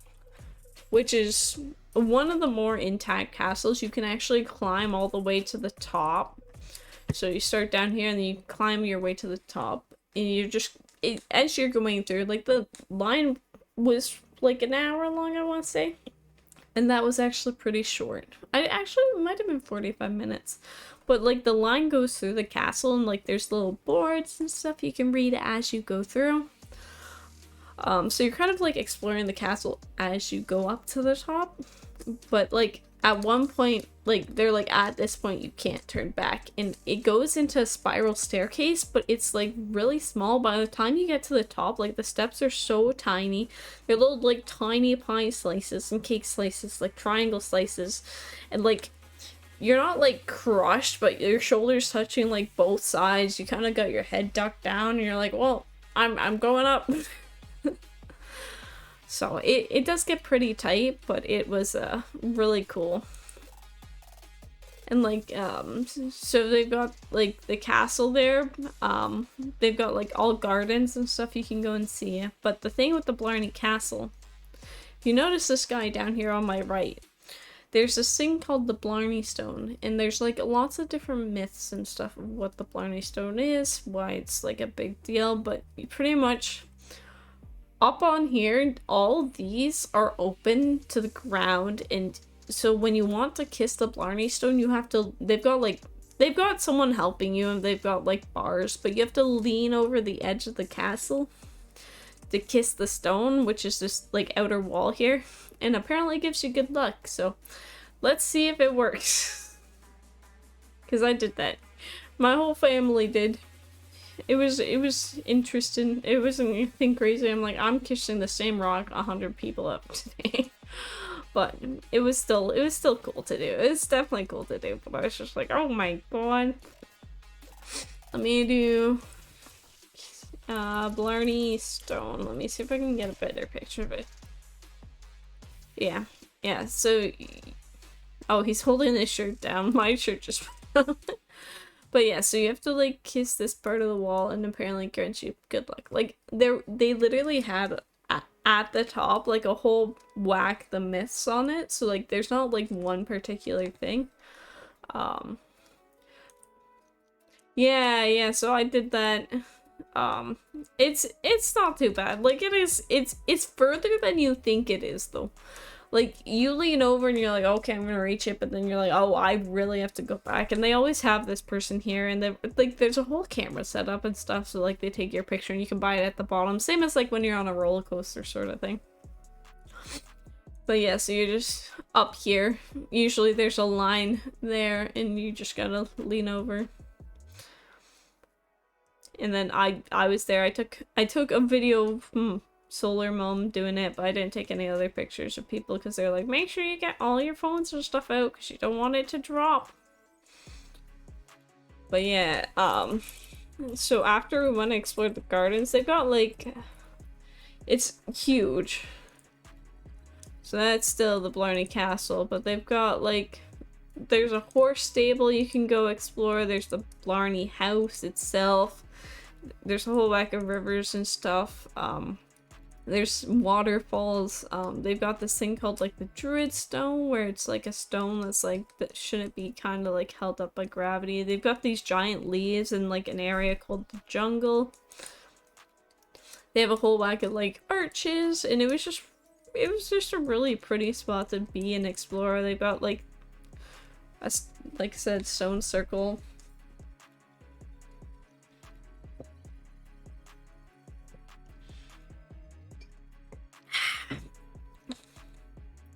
which is one of the more intact castles. You can actually climb all the way to the top. So you start down here and then you climb your way to the top, and you're just, as you're going through, like the line was like an hour long, I want to say, and that was actually pretty short. It might have been 45 minutes, but like the line goes through the castle, and like there's little boards and stuff you can read as you go through. So you're kind of like exploring the castle as you go up to the top, but like at one point, like they're like, at this point you can't turn back, and it goes into a spiral staircase, but it's like really small. By the time you get to the top, like the steps are so tiny, they're little like tiny pie slices and cake slices, like triangle slices, and like you're not like crushed, but your shoulders touching like both sides. You kind of got your head ducked down, and you're like, well, I'm going up. So it does get pretty tight, but it was really cool. And like so they've got like the castle there. They've got like all gardens and stuff you can go and see. But the thing with the Blarney Castle, if you notice this guy down here on my right, there's this thing called the Blarney Stone, and there's like lots of different myths and stuff of what the Blarney Stone is, why it's like a big deal, but pretty much up on here, all these are open to the ground, and so when you want to kiss the Blarney Stone, you have to, they've got someone helping you, and they've got like bars, but you have to lean over the edge of the castle to kiss the stone, which is this like outer wall here, and apparently gives you good luck. So let's see if it works. Because I did that. My whole family did. It was interesting. It wasn't anything crazy. I'm like, I'm kissing the same rock 100 people up today. But it was still cool to do. It's definitely cool to do. But I was just like, oh my god. Let me do Blarney Stone. Let me see if I can get a better picture of it. Yeah. So, oh, he's holding his shirt down. My shirt just fell. But yeah, so you have to like kiss this part of the wall, and apparently grants you good luck. Like they literally had at the top like a whole whack the myths on it, so like there's not like one particular thing. Yeah, so I did that. It's not too bad. Like it's further than you think it is though. Like, you lean over and you're like, okay, I'm gonna reach it, but then you're like, oh, I really have to go back. And they always have this person here, and like, there's a whole camera set up and stuff, so like, they take your picture and you can buy it at the bottom. Same as like when you're on a roller coaster sort of thing. But yeah, so you're just up here. Usually there's a line there, and you just gotta lean over. And then I was there. I took a video of Solar Mom doing it, but I didn't take any other pictures of people because they're like, make sure you get all your phones and stuff out because you don't want it to drop. But yeah, so after we went and explored the gardens, they've got like, it's huge. So that's still the Blarney Castle, but they've got like, there's a horse stable you can go explore. There's the Blarney House itself. There's a whole whack of rivers and stuff. There's waterfalls. They've got this thing called like the Druid Stone, where it's like a stone that's like, that shouldn't be kind of like held up by gravity. They've got these giant leaves in like an area called the Jungle. They have a whole whack of like arches, and it was just a really pretty spot to be and explore. They've got like a, like I said, stone circle.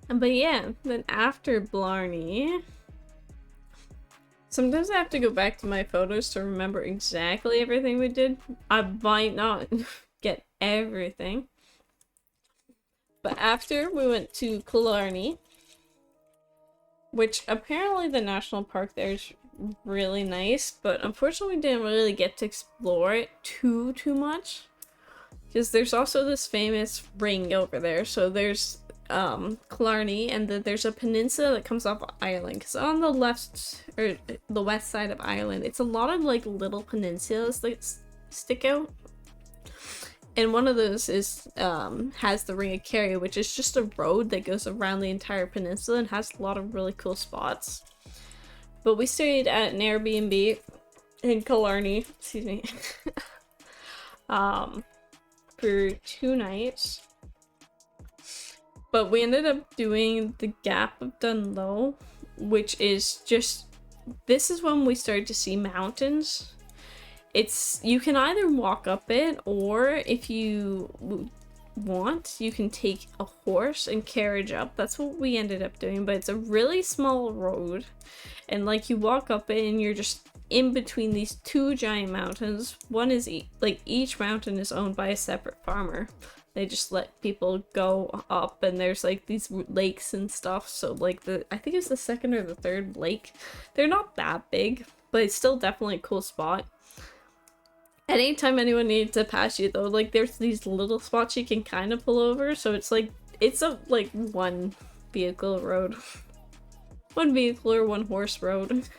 But yeah, then after Blarney, sometimes I have to go back to my photos to remember exactly everything we did. I might not get everything. But after we went to Killarney, which apparently the national park there is really nice, but unfortunately we didn't really get to explore it too much. Because there's also this famous ring over there, so there's Killarney, and there's a peninsula that comes off Ireland, because on the left or the west side of Ireland, it's a lot of like little peninsulas that stick out, and one of those is has the Ring of Kerry, which is just a road that goes around the entire peninsula and has a lot of really cool spots. But we stayed at an Airbnb in Killarney, excuse me, for 2 nights. But we ended up doing the Gap of Dunloe, which is just, this is when we started to see mountains. It's, you can either walk up it, or if you want, you can take a horse and carriage up. That's what we ended up doing, but it's a really small road. And like you walk up it and you're just in between these two giant mountains. One is like each mountain is owned by a separate farmer. They just let people go up, and there's like these lakes and stuff. So like I think it's the second or the third lake. They're not that big, but it's still definitely a cool spot. Anytime anyone needs to pass you though, like there's these little spots you can kind of pull over. So it's like, it's a like one vehicle road. One vehicle or one horse road.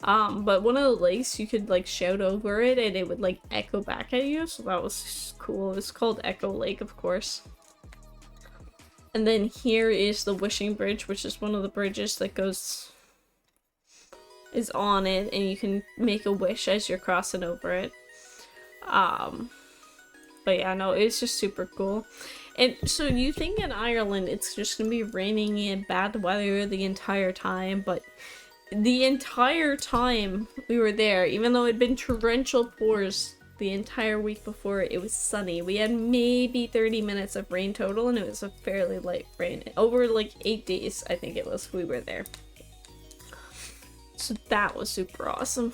But one of the lakes, you could like shout over it and it would like echo back at you, so that was cool. It's called Echo Lake, of course. And then here is the Wishing Bridge, which is one of the bridges that is on it, and you can make a wish as you're crossing over it. But yeah, no, it's just super cool. And so you think in Ireland it's just gonna be raining and bad weather the entire time, but the entire time we were there, even though it'd been torrential pours the entire week before, it was sunny. We had maybe 30 minutes of rain total, and it was a fairly light rain. Over like 8 days, I think it was, we were there. So that was super awesome.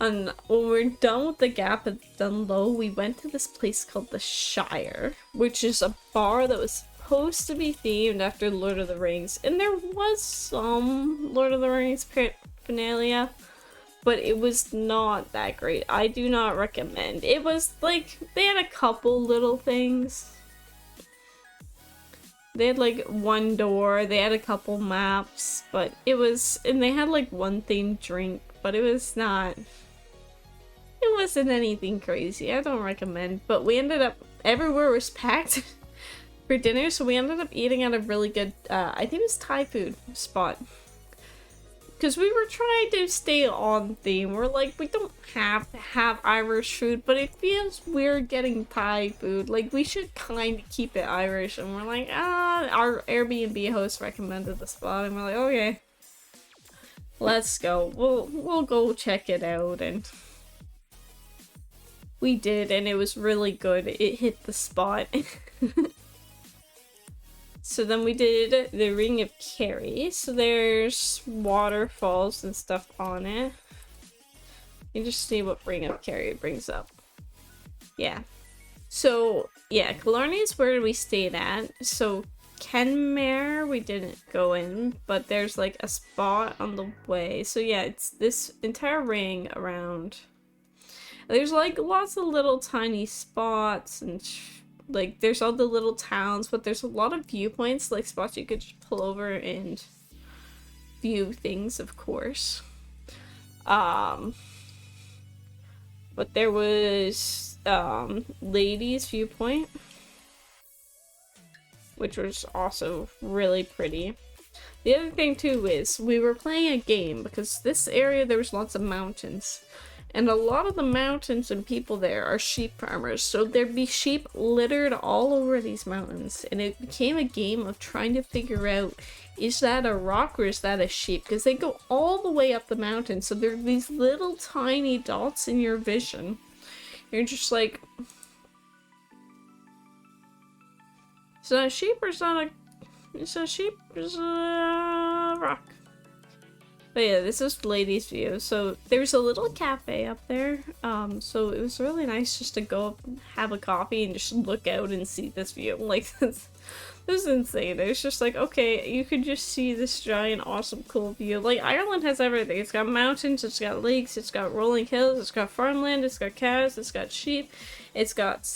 And when we're done with the Gap at Dunlow, we went to this place called the Shire, which is a bar that was supposed to be themed after Lord of the Rings, and there was some Lord of the Rings paraphernalia, but it was not that great. I do not recommend. It was like, they had a couple little things. They had like one door, they had a couple maps, but it was, and they had like one themed drink, but it wasn't anything crazy. I don't recommend. But we ended up, everywhere was packed for dinner, so we ended up eating at a really good, I think it was Thai food spot. Because we were trying to stay on theme. We're like, we don't have to have Irish food, but it feels weird getting Thai food. Like, we should kind of keep it Irish. And we're like, our Airbnb host recommended the spot, and we're like, okay, let's go. We'll go check it out, and we did, and it was really good. It hit the spot. So then we did the Ring of Kerry. So there's waterfalls and stuff on it. You just see what Ring of Kerry brings up. Yeah. So, yeah, Killarney is where we stayed at. So, Kenmare, we didn't go in, but there's like a spot on the way. So yeah, it's this entire ring around. There's like lots of little tiny spots and like there's all the little towns, but there's a lot of viewpoints, like spots you could just pull over and view things, of course. But there was Ladies Viewpoint, which was also really pretty. The other thing too is we were playing a game because this area there was lots of mountains. And a lot of the mountains and people there are sheep farmers, so there'd be sheep littered all over these mountains, and it became a game of trying to figure out, is that a rock or is that a sheep? Because they go all the way up the mountain, so there are these little tiny dots in your vision. You're just like, is that a sheep or is that a sheep or is it a rock? But yeah, this is Ladies View. So there's a little cafe up there. So it was really nice just to go up and have a coffee and just look out and see this view. Like, this is insane. It's just like, okay, you could just see this giant, awesome, cool view. Like, Ireland has everything. It's got mountains, it's got lakes, it's got rolling hills, it's got farmland, it's got cows, it's got sheep, it's got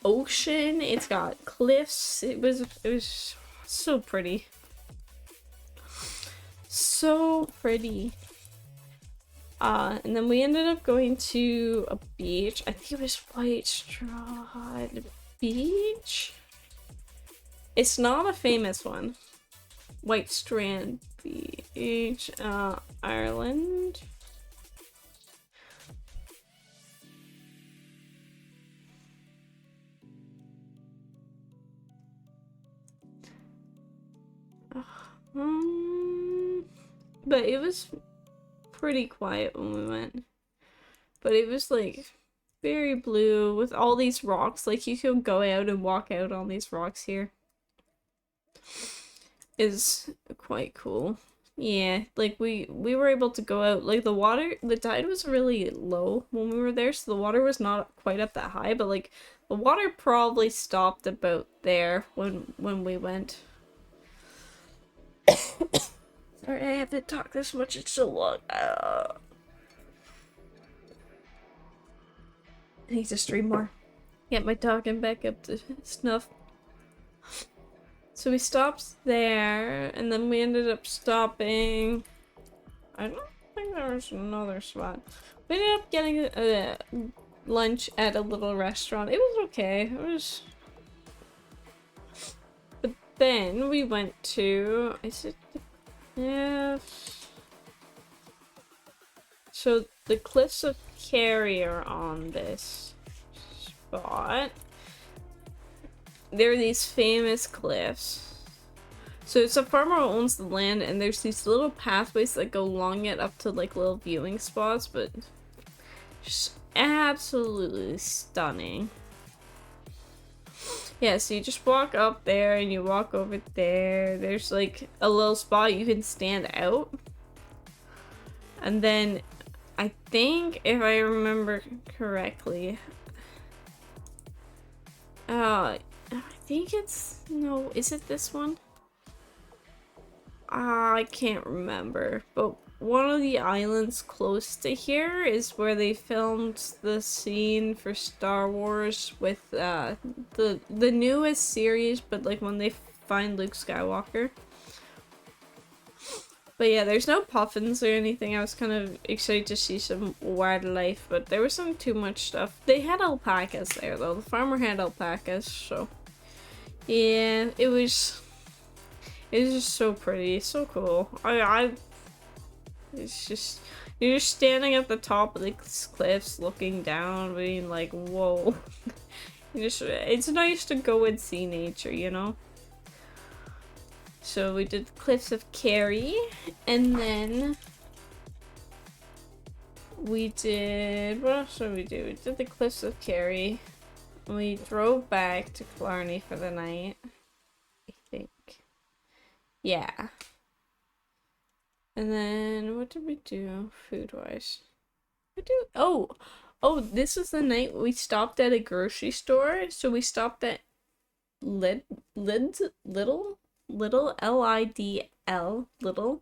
ocean, it's got cliffs. It was so pretty. So pretty. And then we ended up going to a beach. I think it was White Strand Beach. It's not a famous one. White Strand Beach, Ireland. But it was pretty quiet when we went. But it was like very blue with all these rocks. Like, you can go out and walk out on these rocks here. Is quite cool. Yeah, like we were able to go out. Like, the tide was really low when we were there, so the water was not quite up that high, but like the water probably stopped about there when we went. Sorry, I haven't talked this much in so long. I need to stream more. Get my talking back up to snuff. So we stopped there, and then we ended up stopping. I don't think there was another spot. We ended up getting lunch at a little restaurant. It was okay. It was. But then we went to. Is it? Yeah. So the Cliffs of Kerry are on this spot. There are these famous cliffs. So it's a farmer who owns the land, and there's these little pathways that go along it up to like little viewing spots, but just absolutely stunning. Yeah, so you just walk up there and you walk over there. There's like a little spot you can stand out. And then I think, if I remember correctly, I think it's, no, is it this one? I can't remember, but one of the islands close to here is where they filmed the scene for Star Wars with the newest series, but like when they find Luke Skywalker. But yeah, there's no puffins or anything. I was kind of excited to see some wildlife, but there wasn't too much stuff. They had alpacas there though. The farmer had alpacas, so yeah, it was just so pretty, so cool. It's just, you're just standing at the top of these cliffs, looking down, being like, whoa. It's nice to go and see nature, you know. So we did the Cliffs of Kerry, and then we did, what else did we do? We did the Cliffs of Kerry. We drove back to Killarney for the night, I think. Yeah. And then what did we do food-wise? Oh, this was the night we stopped at a grocery store. So we stopped at Lidl, L-I-D-L, Little.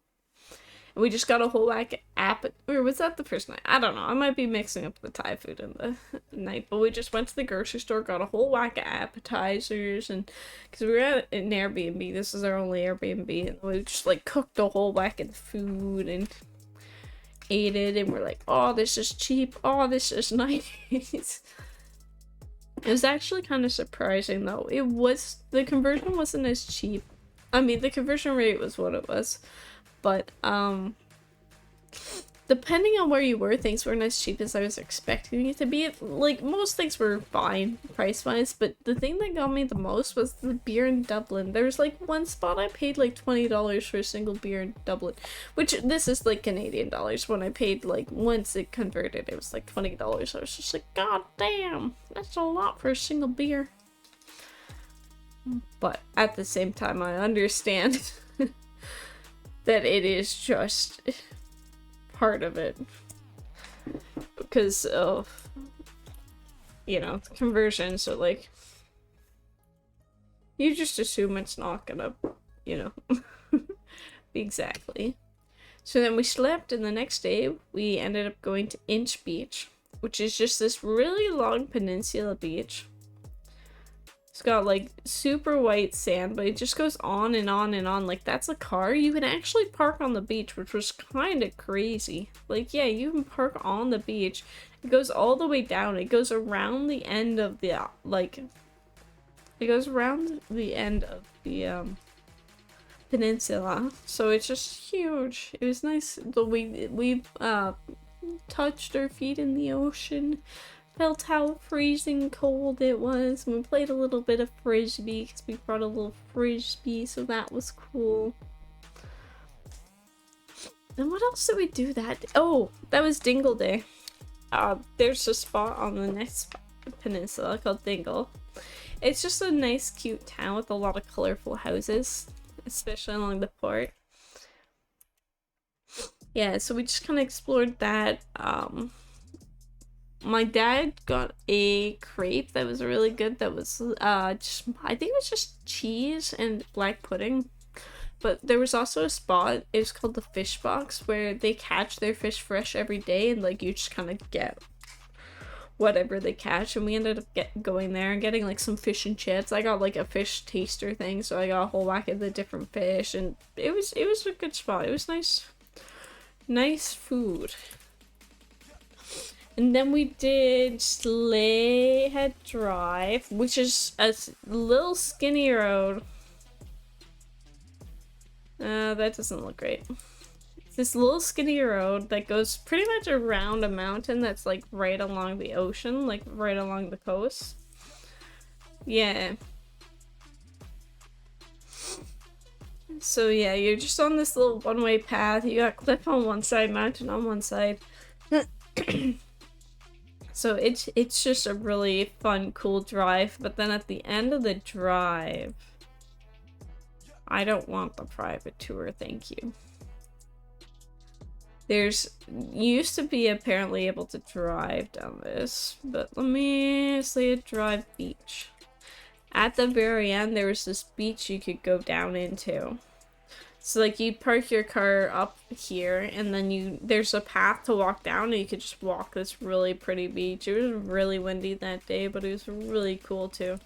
And we just got a whole whack of or was that the first night? I don't know. I might be mixing up the Thai food and the night, but we just went to the grocery store, got a whole whack of appetizers, and because we were at an Airbnb, this is our only Airbnb, and we just like cooked a whole whack of food and ate it, and we're like, oh, this is cheap. Oh, this is nice. It was actually kind of surprising though. The conversion wasn't as cheap. I mean, the conversion rate was what it was, but depending on where you were, things weren't as cheap as I was expecting it to be. Like, most things were fine price-wise, but the thing that got me the most was the beer in Dublin. There was like one spot I paid like $20 for a single beer in Dublin, which this is like Canadian dollars. When I paid, like, once it converted, it was like $20. I was just like, god damn, that's a lot for a single beer. But at the same time, I understand that it is just part of it because of, you know, the conversion. So like, you just assume it's not gonna, you know, be exactly. So then we slept, and the next day we ended up going to Inch Beach, which is just this really long peninsula beach. It's got like super white sand, but it just goes on and on and on. Like, that's a car. You can actually park on the beach, which was kind of crazy. Like, yeah, you can park on the beach. It goes all the way down. It goes around the end of the, it goes around the end of the, peninsula. So it's just huge. It was nice. We touched our feet in the ocean. Felt how freezing cold it was. We played a little bit of frisbee because we brought a little frisbee, so that was cool. And what else did we do that day? Oh, that was Dingle Day. there's a spot on the next peninsula called Dingle. It's just a nice, cute town with a lot of colorful houses, especially along the port. Yeah, so we just kind of explored that. My dad got a crepe that was really good. That was just, I think it was just cheese and black pudding. But there was also a spot, it was called the Fish Box, where they catch their fish fresh every day, and like you just kind of get whatever they catch. And we ended up going there and getting like some fish and chips. I got like a fish taster thing, so I got a whole whack of the different fish, and it was a good spot. It was nice food. And then we did Slayhead Drive, which is a little skinny road. That doesn't look great. It's this little skinny road that goes pretty much around a mountain that's like right along the ocean, like right along the coast. Yeah. So yeah, you're just on this little one-way path. You got cliff on one side, mountain on one side. So it's just a really fun, cool drive. But then at the end of the drive, I don't want the private tour, thank you. You used to be apparently able to drive down this, but let me say a drive beach. At the very end, there was this beach you could go down into. So like you park your car up here, and then there's a path to walk down, and you could just walk this really pretty beach. It was really windy that day, but it was really cool too.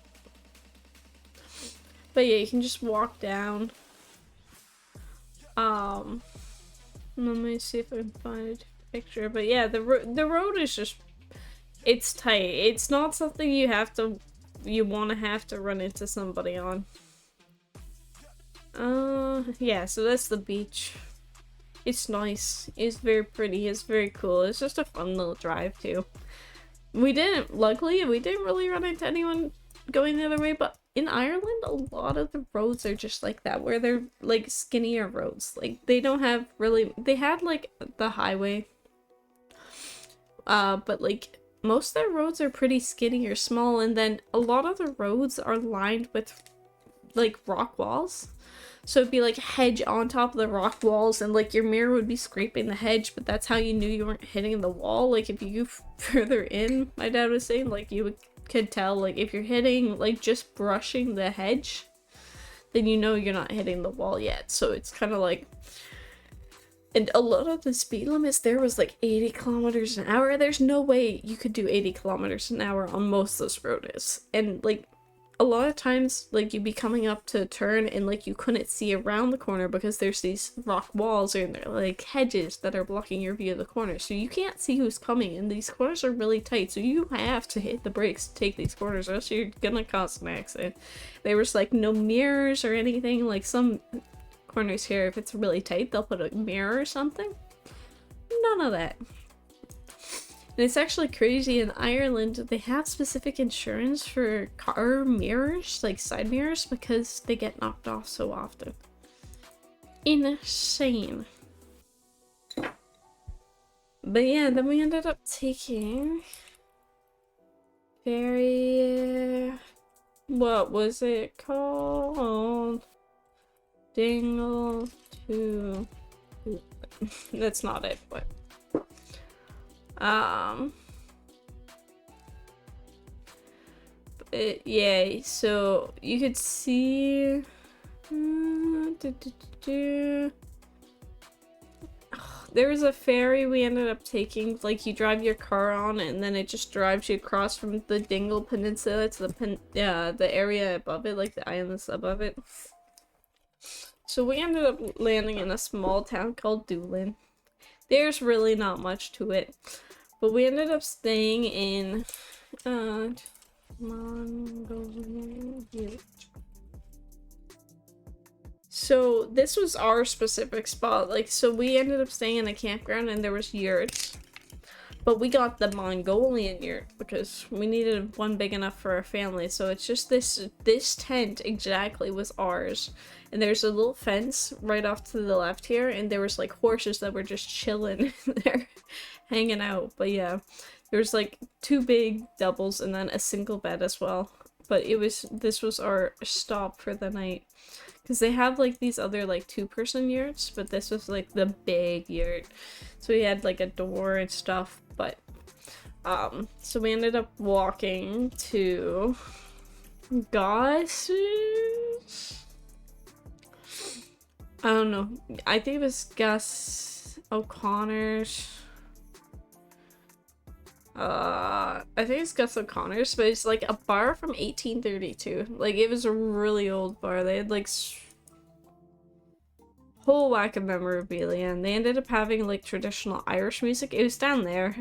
But yeah, you can just walk down. Let me see if I can find a picture. But yeah, the road is just, it's tight. It's not something you want to run into somebody on. Yeah, so that's the beach. It's nice. It's very pretty. It's very cool. It's just a fun little drive too. Luckily, we didn't really run into anyone going the other way, but in Ireland, a lot of the roads are just like that, where they're like skinnier roads. Like they don't have they had like the highway, but like most of their roads are pretty skinny or small, and then a lot of the roads are lined with like rock walls. So it'd be like a hedge on top of the rock walls, and like your mirror would be scraping the hedge, but that's how you knew you weren't hitting the wall. Like if you go further in, my dad was saying, like could tell, like if you're hitting, like just brushing the hedge, then you know you're not hitting the wall yet. So it's kind of like, and a lot of the speed limits there was like 80 kilometers an hour. There's no way you could do 80 kilometers an hour on most of this road is. And like a lot of times, like you'd be coming up to a turn and like you couldn't see around the corner because there's these rock walls or they're like hedges that are blocking your view of the corner. So you can't see who's coming, and these corners are really tight. So you have to hit the brakes to take these corners, or else you're gonna cause an accident. There was like no mirrors or anything. Like some corners here, if it's really tight, they'll put a mirror or something. None of that. And it's actually crazy, in Ireland, they have specific insurance for car mirrors, like side mirrors, because they get knocked off so often. Insane. But yeah, then we ended up taking what was it called? Dingle to... That's not it, but... yeah, so you could see there was a ferry we ended up taking. Like you drive your car on and then it just drives you across from the Dingle Peninsula to the area above it, like the islands above it. So we ended up landing in a small town called Doolin. There's really not much to it, but we ended up staying in Mongolian Village. So this was our specific spot. Like, so we ended up staying in a campground and there was yurts, But we got the Mongolian yurt because we needed one big enough for our family. So it's just this tent exactly was ours. And there's a little fence right off to the left here, and there was like horses that were just chilling there, hanging out. But yeah, there was like 2 big doubles and then a single bed as well. But this was our stop for the night. Because they have like these other like 2-person yurts, but this was like the big yurt. So we had like a door and stuff, but so we ended up walking to Gus's. I don't know. I think it was Gus O'Connor's. I think it's Gus O'Connor's, but it's like a bar from 1832. Like, it was a really old bar. They had like whole whack of memorabilia, and they ended up having like traditional Irish music. It was down there.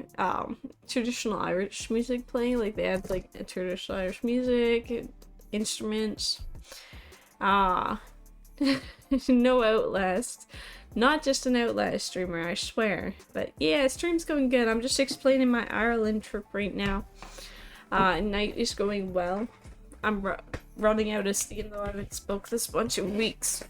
Traditional Irish music playing. Like, they had like traditional Irish music, instruments. No Outlast. Not just an Outlast streamer, I swear. But yeah, stream's going good. I'm just explaining my Ireland trip right now. Night is going well. I'm running out of steam though. I haven't spoke this bunch of weeks.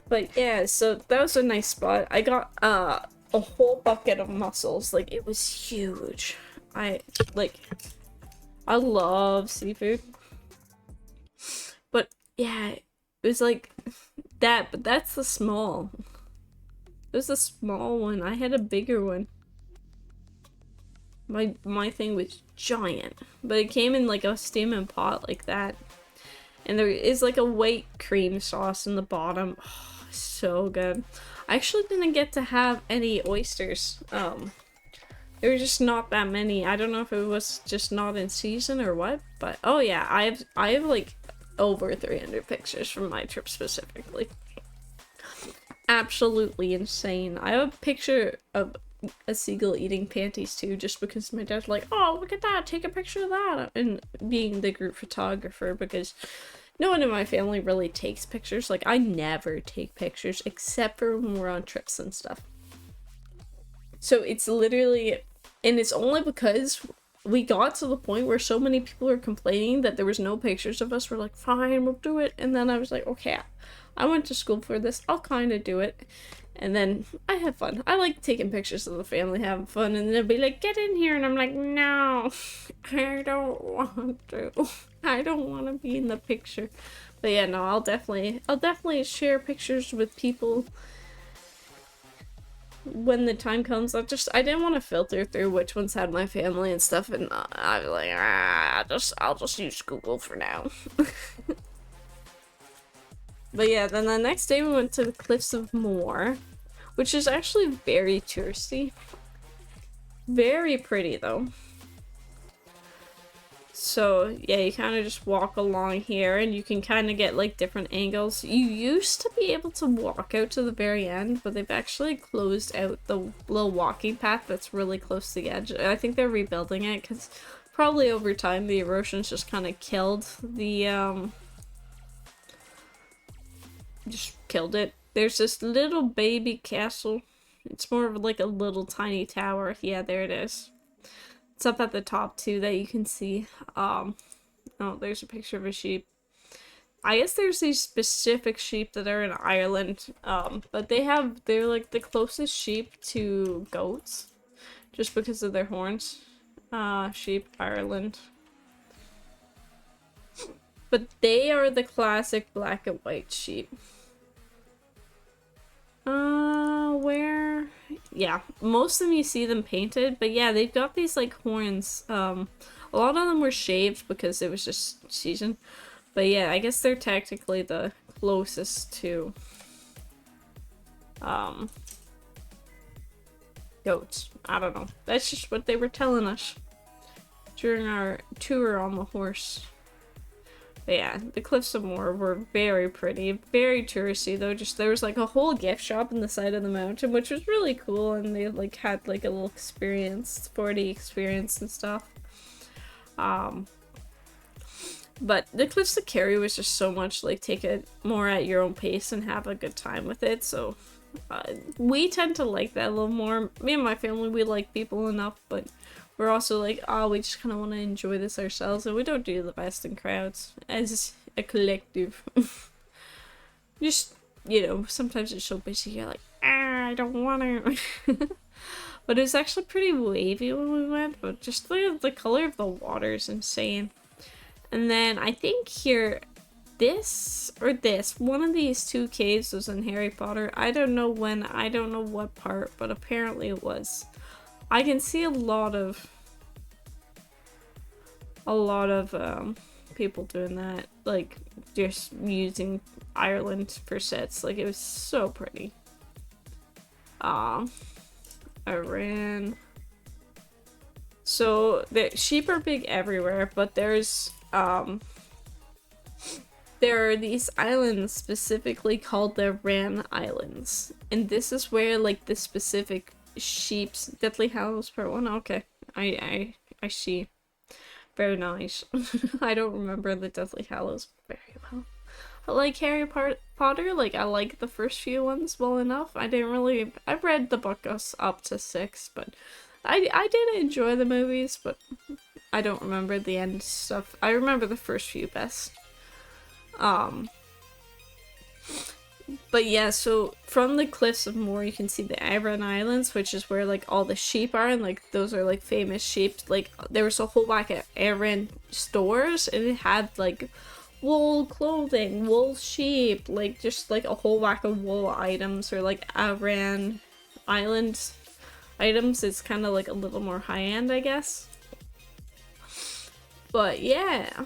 But yeah, so that was a nice spot. I got a whole bucket of mussels. Like, it was huge. I love seafood. But yeah, it was like that, but that's the small. It was a small one. I had a bigger one. My thing was giant, but it came in like a steaming pot like that. And there is like a white cream sauce in the bottom. Oh, so good. I actually didn't get to have any oysters. There were just not that many. I don't know if it was just not in season or what, but oh yeah, I have like over 300 pictures from my trip specifically. Absolutely insane. I have a picture of a seagull eating panties too, just because my dad's like, oh, look at that, take a picture of that, and being the group photographer, because no one in my family really takes pictures. Like, I never take pictures except for when we're on trips and stuff. So it's literally, and it's only because we got to the point where so many people were complaining that there was no pictures of us. We're like, fine, we'll do it. And then I was like, okay, I went to school for this, I'll kind of do it. And then I have fun. I like taking pictures of the family having fun, and they'll be like, get in here, and I'm like, no, I don't want to. I don't want to be in the picture. But yeah, no, I'll definitely share pictures with people when the time comes. I didn't want to filter through which ones had my family and stuff, and I was like, I'll just use Google for now. But yeah, then the next day we went to the Cliffs of Moher, which is actually very touristy. Very pretty though. So yeah, you kind of just walk along here, and you can kind of get like different angles. You used to be able to walk out to the very end, but they've actually closed out the little walking path that's really close to the edge. I think they're rebuilding it because probably over time the erosion's just kind of killed the just killed it. There's this little baby castle. It's more of like a little tiny tower. Yeah, there it is. It's up at the top too that you can see. Oh, there's a picture of a sheep. I guess there's these specific sheep that are in Ireland, but they're like the closest sheep to goats, just because of their horns. Sheep, Ireland. But they are the classic black and white sheep. Where? Yeah, most of them you see them painted, but yeah, they've got these like horns. A lot of them were shaved because it was just season. But yeah, I guess they're technically the closest to goats. I don't know. That's just what they were telling us during our tour on the horse. But yeah, the Cliffs of Moher were very pretty, very touristy though. Just there was like a whole gift shop in the side of the mountain, which was really cool, and they like had like a little experience, sporty experience and stuff. But the Cliffs of Kerry was just so much like take it more at your own pace and have a good time with it. So We tend to like that a little more. Me and my family, we like people enough, but we're also like, oh, we just kind of want to enjoy this ourselves, and we don't do the best in crowds as a collective. Just, you know, sometimes it's so busy, you're like, I don't want to. But it was actually pretty wavy when we went, but just the color of the water is insane. And then I think here, one of these two caves was in Harry Potter. I don't know when, I don't know what part, but apparently it was. I can see a lot of people doing that, like just using Ireland for sets. Like, it was so pretty. Iran. So the sheep are big everywhere, but there's there are these islands specifically called the Ran Islands, and this is where like the specific sheep's Deathly Hallows Part 1. Okay, I see. Very nice. I don't remember the Deathly Hallows very well. I like Harry Potter, like I like the first few ones well enough. I've read the book up to 6, but I did enjoy the movies, but I don't remember the end stuff. I remember the first few best. But yeah, so from the Cliffs of Moher, you can see the Aran Islands, which is where like all the sheep are, and like those are like famous sheep. Like there was a whole whack of Aran stores, and it had like wool clothing, wool sheep, like just like a whole whack of wool items, or like Aran Island items. It's kind of like a little more high end, I guess. But yeah,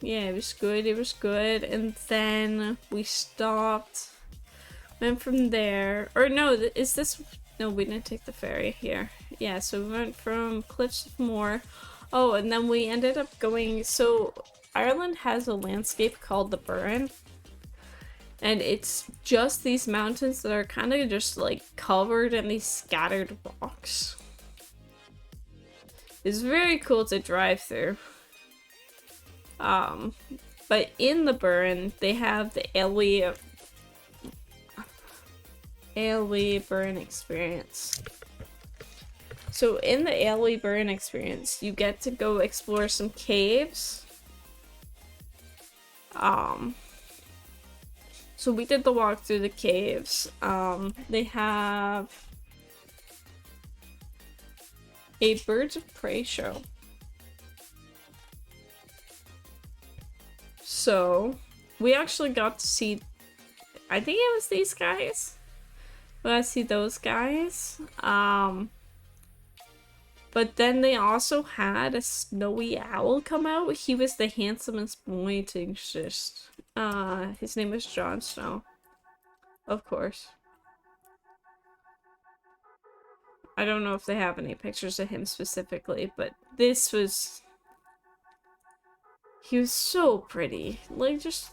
it was good, and then we stopped, went from there, or no, we didn't take the ferry here. Yeah, so we went from Cliffs of Moher. Oh, and then we ended up going, so Ireland has a landscape called the Burren, and it's just these mountains that are kind of just like covered in these scattered rocks. It's very cool to drive through. But in the Burren, they have the Ailwee Burren experience. So in the Ailwee Burren experience, you get to go explore some caves. So we did the walk through the caves. They have a Birds of Prey show. So we actually got to see, I think it was these guys. We got to see those guys. But then they also had a snowy owl come out. He was the handsomest boy to exist. His name was Jon Snow. Of course. I don't know if they have any pictures of him specifically, but this was... He was so pretty. Like, just...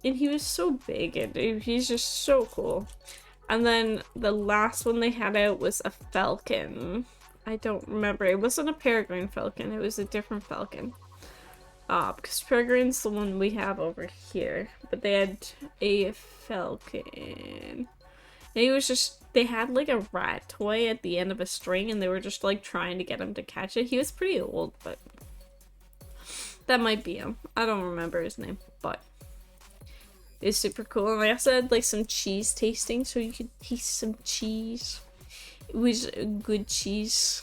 And he was so big, and he's just so cool. And then the last one they had out was a falcon. I don't remember. It wasn't a peregrine falcon. It was a different falcon. Because peregrine's the one we have over here. But they had a falcon. And he was just... They had like a rat toy at the end of a string, and they were just like trying to get him to catch it. He was pretty old, but... That might be him. I don't remember his name, but... It's super cool. And I also had like some cheese tasting, so you could taste some cheese. It was good cheese.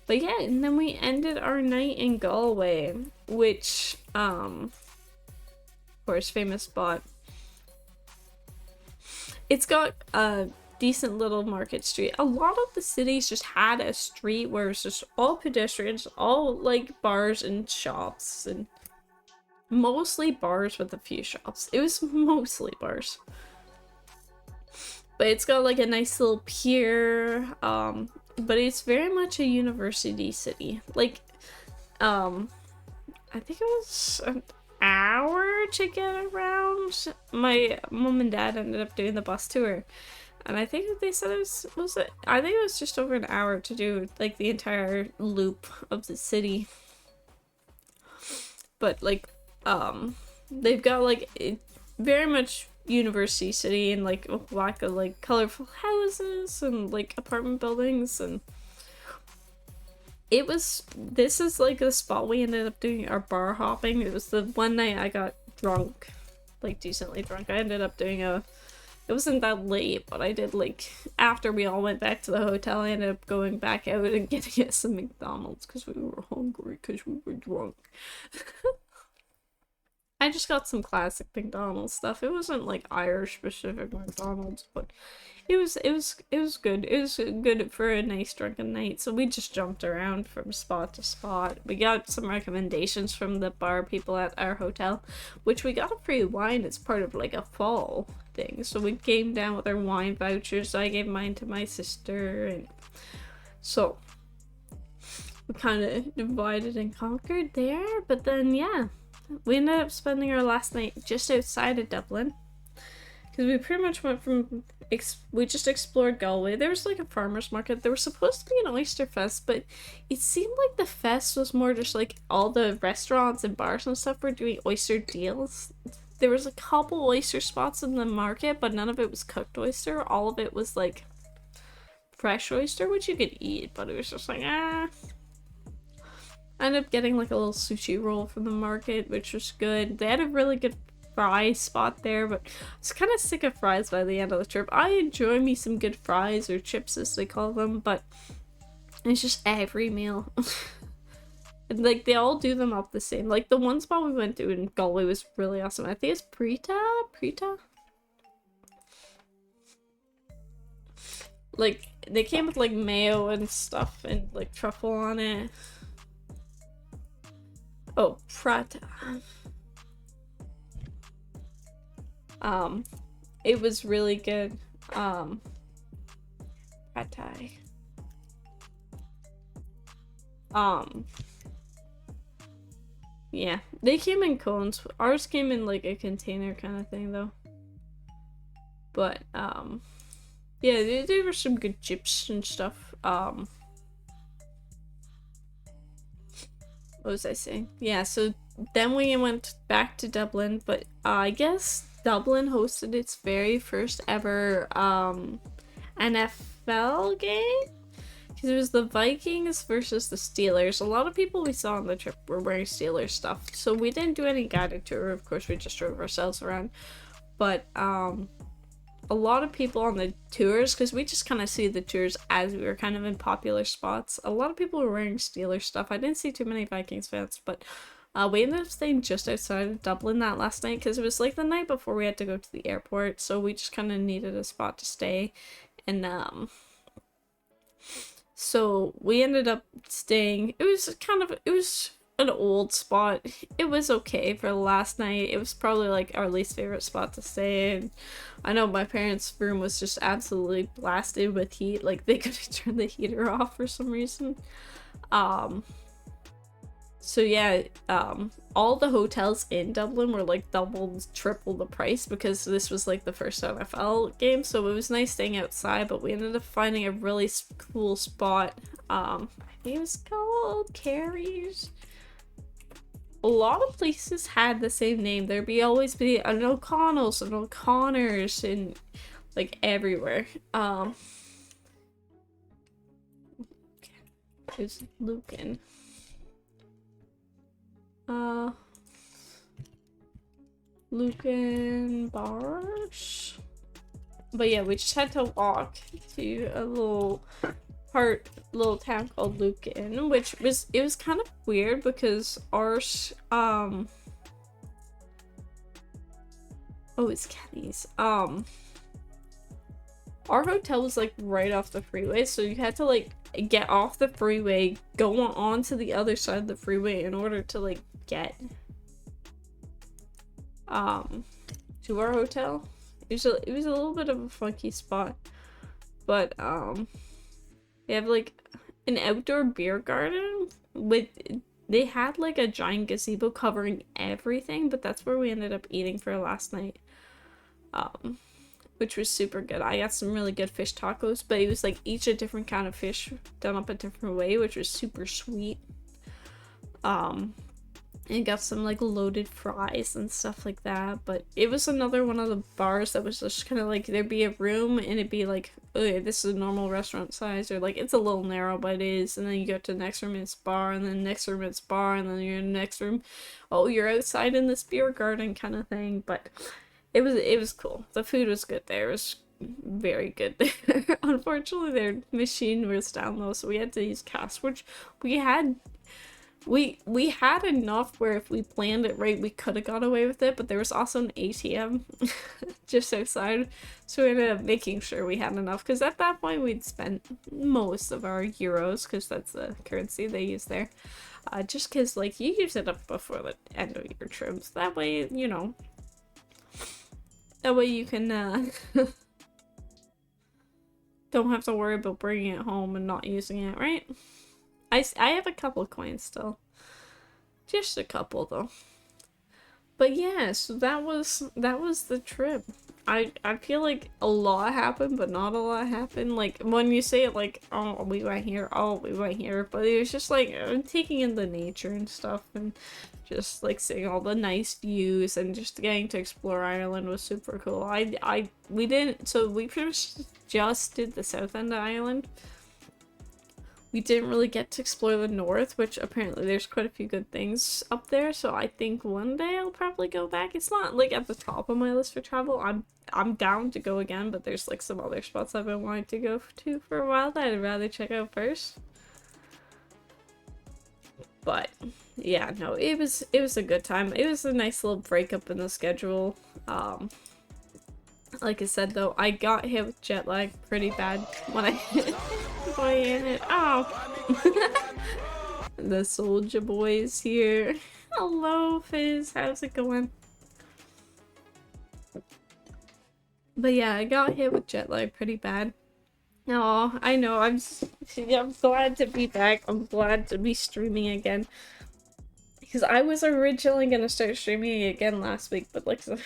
But yeah, and then we ended our night in Galway, which, of course, famous spot. It's got a decent little market street. A lot of the cities just had a street where it's just all pedestrians, all like bars and shops, and mostly bars with a few shops. It was mostly bars. But it's got like a nice little pier, but it's very much a university city. Like, I think it was an hour to get around. My mom and dad ended up doing the bus tour, and I think they said I think it was just over an hour to do like the entire loop of the city. But like, they've got like very much University City and like a lack of like colorful houses and like apartment buildings, and this is like the spot we ended up doing our bar hopping. It was the one night I got drunk, like decently drunk. I ended up doing it wasn't that late, but I did like, after we all went back to the hotel, I ended up going back out and getting us some McDonald's because we were hungry because we were drunk. I just got some classic McDonald's stuff. It wasn't like Irish specific McDonald's, but it was good. It was good for a nice drunken night. So we just jumped around from spot to spot. We got some recommendations from the bar people at our hotel, which we got a free wine as part of like a fall thing. So we came down with our wine vouchers. I gave mine to my sister, and so we kind of divided and conquered there. But then yeah, we ended up spending our last night just outside of Dublin, because we pretty much went from we just explored Galway. There was like a farmer's market. There was supposed to be an oyster fest, but it seemed like the fest was more just like all the restaurants and bars and stuff were doing oyster deals. There was a couple oyster spots in the market, but none of it was cooked oyster. All of it was like fresh oyster, which you could eat, but it was just like, I ended up getting like a little sushi roll from the market, which was good. They had a really good fry spot there, but I was kind of sick of fries by the end of the trip. I enjoy me some good fries, or chips as they call them, but it's just every meal. And like they all do them up the same. Like the one spot we went to in Galway was really awesome. I think it's Prita? Like they came with like mayo and stuff and like truffle on it. Oh, Prata. It was really good. Pad Thai. Yeah, they came in cones. Ours came in like a container kind of thing though. But yeah, there were some good chips and stuff. What was I saying? Yeah, so then we went back to Dublin, but I guess Dublin hosted its very first ever NFL game, because it was the Vikings versus the Steelers. A lot of people we saw on the trip were wearing Steelers stuff, so we didn't do any guided tour. Of course, we just drove ourselves around, but a lot of people on the tours, because we just kind of see the tours as we were kind of in popular spots, a lot of people were wearing Steelers stuff. I didn't see too many Vikings fans, but we ended up staying just outside of Dublin that last night, because it was like the night before we had to go to the airport, so we just kind of needed a spot to stay. And so we ended up staying. It was an old spot. It was okay for the last night. It was probably like our least favorite spot to stay in. I know my parents' room was just absolutely blasted with heat. Like they couldn't turn the heater off for some reason. So yeah, all the hotels in Dublin were like double, triple the price, because this was like the first NFL game, so it was nice staying outside, but we ended up finding a really cool spot. I think it was called Carrie's. A lot of places had the same name. There'd always be an O'Connell's and O'Connor's and like everywhere. It was Lucan. Lucan bars. But yeah, we just had to walk to a little town called Lucan, which was kind of weird because ours it's Kenny's. Our hotel was like right off the freeway, so you had to like get off the freeway, go on to the other side of the freeway in order to like get to our hotel. It was a little bit of a funky spot, but they have like an outdoor beer garden they had like a giant gazebo covering everything, but that's where we ended up eating for last night, which was super good. I got some really good fish tacos, but it was like each a different kind of fish done up a different way, which was super sweet. and got some like loaded fries and stuff like that. But it was another one of the bars that was just kind of like, there'd be a room and it'd be like, okay, this is a normal restaurant size, or like it's a little narrow, but it is. And then you go to the next room, it's bar, and then next room it's bar, and then you're in the next room, oh, you're outside in this beer garden kind of thing. But it was cool. The food was good there. It was very good there. Unfortunately, their machine was down though, so we had to use cash, which we had enough where if we planned it right, we could have got away with it, but there was also an ATM just outside, so we ended up making sure we had enough, because at that point we'd spent most of our euros, because that's the currency they use there, just because like you use it up before the end of your trips, that way, you know, that way you can don't have to worry about bringing it home and not using it, right? I have a couple coins still. Just a couple though. But yeah, so that was the trip. I feel like a lot happened, but not a lot happened. Like when you say it like, oh, we went here, oh, we went here, but it was just like taking in the nature and stuff, and just like seeing all the nice views, and just getting to explore Ireland was super cool. We pretty much just did the south end of Ireland. We didn't really get to explore the north, which apparently there's quite a few good things up there, so I think one day I'll probably go back. It's not like at the top of my list for travel. I'm down to go again, but there's like some other spots I've been wanting to go to for a while that I'd rather check out first. But yeah, no, it was a good time. It was a nice little breakup in the schedule. Like I said though, I got hit with jet lag pretty bad when I in it. Oh, the Soldier Boys here. Hello, Fizz. How's it going? But yeah, I got hit with jet lag pretty bad. Oh, I know. I'm glad to be back. I'm glad to be streaming again. Because I was originally gonna start streaming again last week, but like the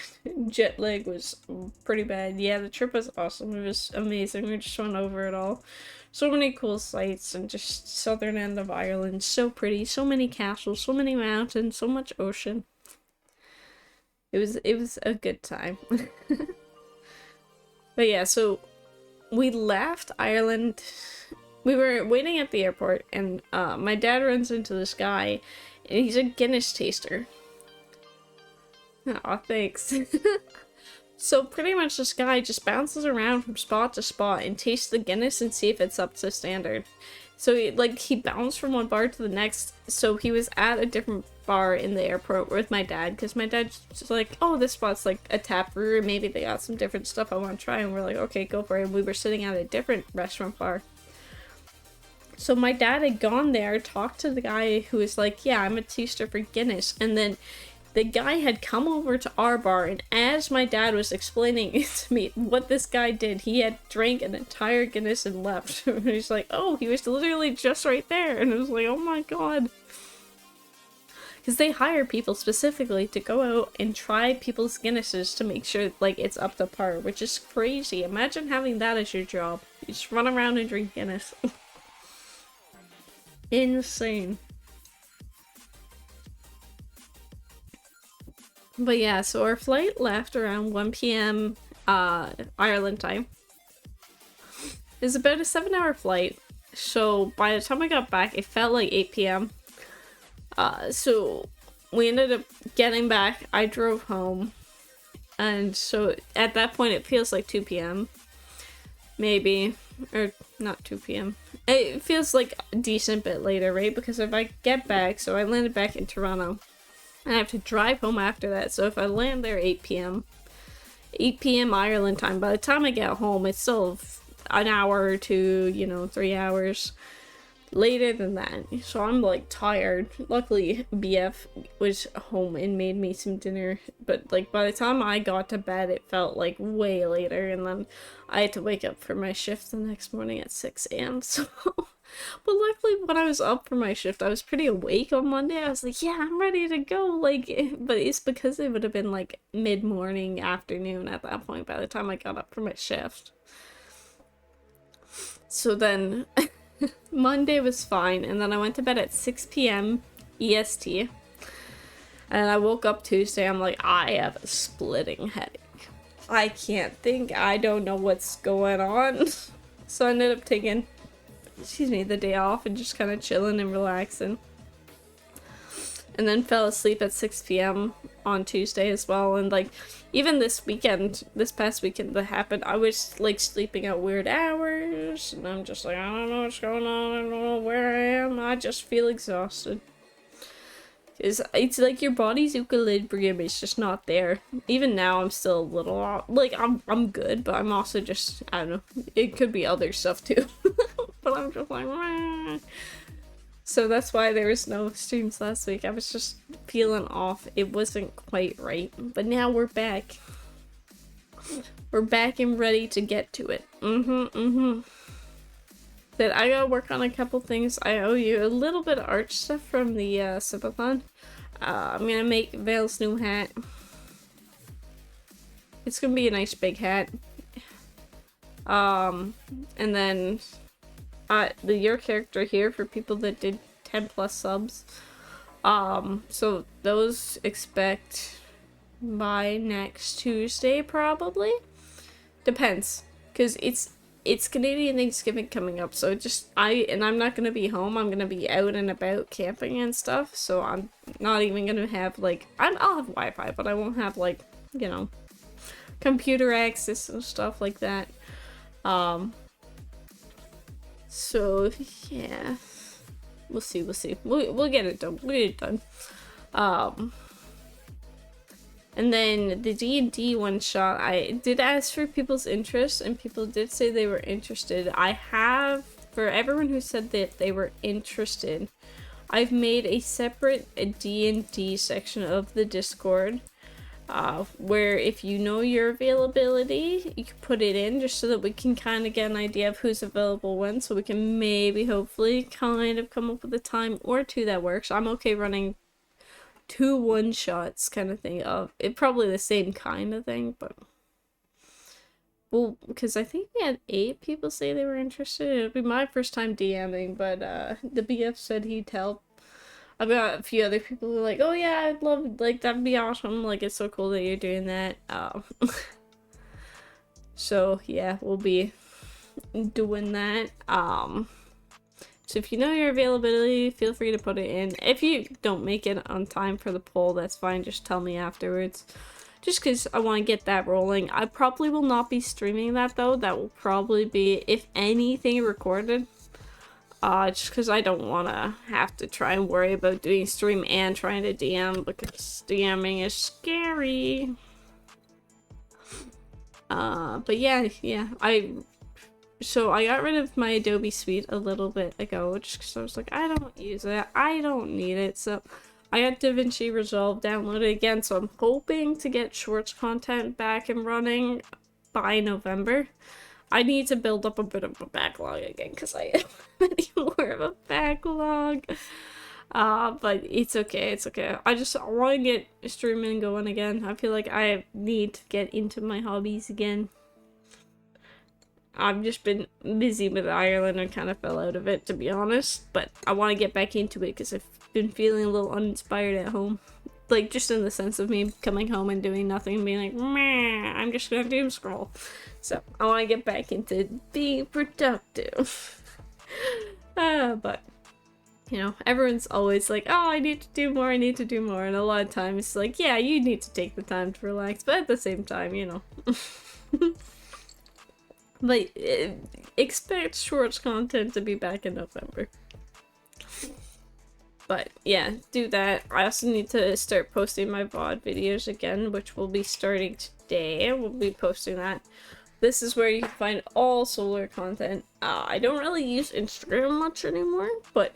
jet lag was pretty bad. Yeah, the trip was awesome. It was amazing. We just went over it all. So many cool sights, and just southern end of Ireland. So pretty. So many castles. So many mountains. So much ocean. It was a good time. But yeah, so we left Ireland. We were waiting at the airport, and my dad runs into this guy. And he's a Guinness taster. Aw, thanks. So pretty much this guy just bounces around from spot to spot and tastes the Guinness and see if it's up to standard. So he bounced from one bar to the next. So he was at a different bar in the airport with my dad, because my dad's just like, oh, this spot's like a tap room, maybe they got some different stuff I want to try, and we're like, okay, go for it. And we were sitting at a different restaurant bar. So my dad had gone there, talked to the guy who was like, yeah, I'm a taster for Guinness. And then the guy had come over to our bar, and as my dad was explaining it to me what this guy did, he had drank an entire Guinness and left. And he's like, oh, he was literally just right there. And it was like, oh my god. Because they hire people specifically to go out and try people's Guinnesses to make sure like it's up to par, which is crazy. Imagine having that as your job. You just run around and drink Guinness. Insane. But yeah, so our flight left around 1 p.m. Ireland time. It was about a 7-hour flight, so by the time I got back, it felt like 8 p.m. So we ended up getting back. I drove home, and so at that point it feels like 2 p.m. maybe, or not 2 p.m. It feels like a decent bit later, right? Because if I get back, so I landed back in Toronto, and I have to drive home after that. So if I land there 8 p.m. Ireland time, by the time I get home, it's still an hour or two, 3 hours later than that. So I'm like tired. Luckily, BF was home and made me some dinner. But like by the time I got to bed, it felt like way later. And then I had to wake up for my shift the next morning at 6 a.m. So, but luckily when I was up for my shift, I was pretty awake on Monday. I was like, yeah, I'm ready to go. Like, but it's because it would have been like mid-morning, afternoon at that point by the time I got up for my shift. So then Monday was fine, and then I went to bed at 6 p.m. EST. And I woke up Tuesday, I'm like, I have a splitting headache. I can't think, I don't know what's going on. So I ended up taking, the day off and just kind of chilling and relaxing. And then fell asleep at 6 p.m. on Tuesday as well. And like, even this past weekend that happened, I was like sleeping at weird hours. And I'm just like, I don't know what's going on. I don't know where I am. I just feel exhausted. It's like your body's equilibrium is just not there. Even now, I'm still a little like I'm good, but I'm also just, I don't know. It could be other stuff too, but I'm just like. Meh. So that's why there was no streams last week. I was just feeling off. It wasn't quite right, but now we're back. We're back and ready to get to it. That I gotta work on a couple things. I owe you a little bit of art stuff from the Subathon. I'm gonna make Vale's new hat. It's gonna be a nice big hat. And then your character here for people that did 10 plus subs. So those expect by next Tuesday probably. Depends, because it's Canadian Thanksgiving coming up, so I'm not gonna be home. I'm gonna be out and about camping and stuff, so I'm not even gonna have like I'll have Wi-Fi, but I won't have like, you know, computer access and stuff like that. So yeah, we'll see. We'll get it done. We'll get it done. And then the D&D one shot, I did ask for people's interest, and people did say they were interested. I have, for everyone who said that they were interested, I've made a separate D&D section of the Discord, where if you know your availability, you can put it in just so that we can kind of get an idea of who's available when, so we can maybe, hopefully, kind of come up with a time or two that works. I'm okay running 2 one-shots kind of thing of it, probably the same kind of thing, but well, because I think we had 8 people say they were interested. It'll be my first time DMing, but the BF said he'd help. I've got a few other people who are like, oh yeah, I'd love, like, that'd be awesome, like, it's so cool that you're doing that. So yeah, we'll be doing that. So if you know your availability, feel free to put it in. If you don't make it on time for the poll, that's fine. Just tell me afterwards. Just because I want to get that rolling. I probably will not be streaming that, though. That will probably be, if anything, recorded. Just because I don't want to have to try and worry about doing stream and trying to DM, because DMing is scary. But yeah, So I got rid of my Adobe Suite a little bit ago, just because I was like, I don't use it, I don't need it, so I got DaVinci Resolve downloaded again, so I'm hoping to get Shorts content back and running by November. I need to build up a bit of a backlog again, because I have any more of a backlog. But it's okay, I want to get streaming going again. I feel like I need to get into my hobbies again. I've just been busy with Ireland and kind of fell out of it, to be honest. But I want to get back into it because I've been feeling a little uninspired at home. Like, just in the sense of me coming home and doing nothing and being like, meh, I'm just gonna doom scroll. So, I want to get back into being productive. But, you know, everyone's always like, oh, I need to do more. And a lot of times it's like, yeah, you need to take the time to relax. But at the same time, you know. But expect Shorts content to be back in November. But yeah, do that. I also need to start posting my VOD videos again, which will be starting today. We'll be posting that. This is where you can find all solar content. I don't really use Instagram much anymore, but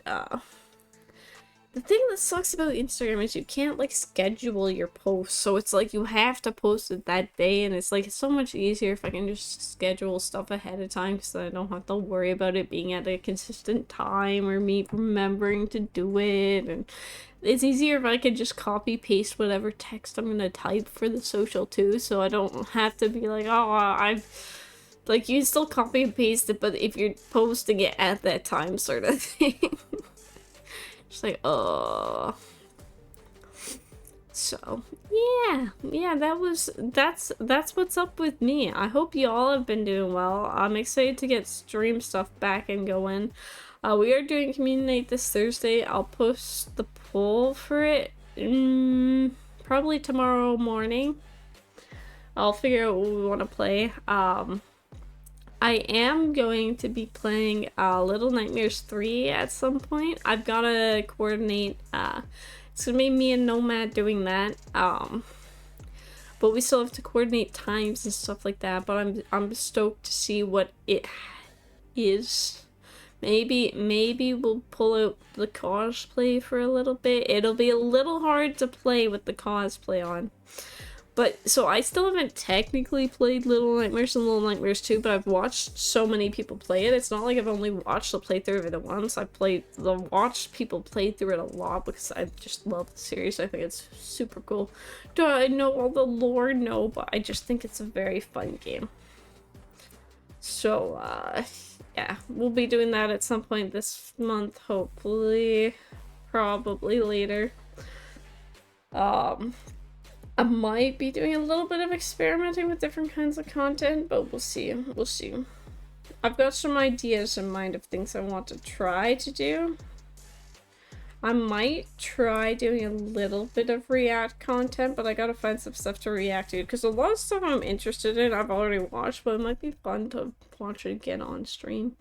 the thing that sucks about Instagram is you can't, like, schedule your posts, so it's like you have to post it that day, and it's like, it's so much easier if I can just schedule stuff ahead of time, because I don't have to worry about it being at a consistent time, or me remembering to do it, and it's easier if I can just copy paste whatever text I'm gonna type for the social too, so I don't have to be like, oh, like, you can still copy and paste it, but if you're posting it at that time sort of thing. Just like, oh. So yeah, that's what's up with me. I hope you all have been doing well. I'm excited to get stream stuff back and going. We are doing community night this Thursday. I'll post the poll for it probably tomorrow morning. I'll figure out what we want to play. I am going to be playing Little Nightmares 3 at some point. I've got to coordinate. It's gonna be me and Nomad doing that. But we still have to coordinate times and stuff like that. But I'm stoked to see what it is. Maybe we'll pull out the cosplay for a little bit. It'll be a little hard to play with the cosplay on. But, so I still haven't technically played Little Nightmares and Little Nightmares 2, but I've watched so many people play it. It's not like I've only watched the playthrough of it once. I've watched people play through it a lot because I just love the series. I think it's super cool. Do I know all the lore? No, but I just think it's a very fun game. So, yeah, we'll be doing that at some point this month, hopefully. Probably later. I might be doing a little bit of experimenting with different kinds of content, but we'll see. We'll see. I've got some ideas in mind of things I want to try to do. I might try doing a little bit of React content, but I gotta find some stuff to react to, because a lot of stuff I'm interested in I've already watched, but it might be fun to watch it again on stream.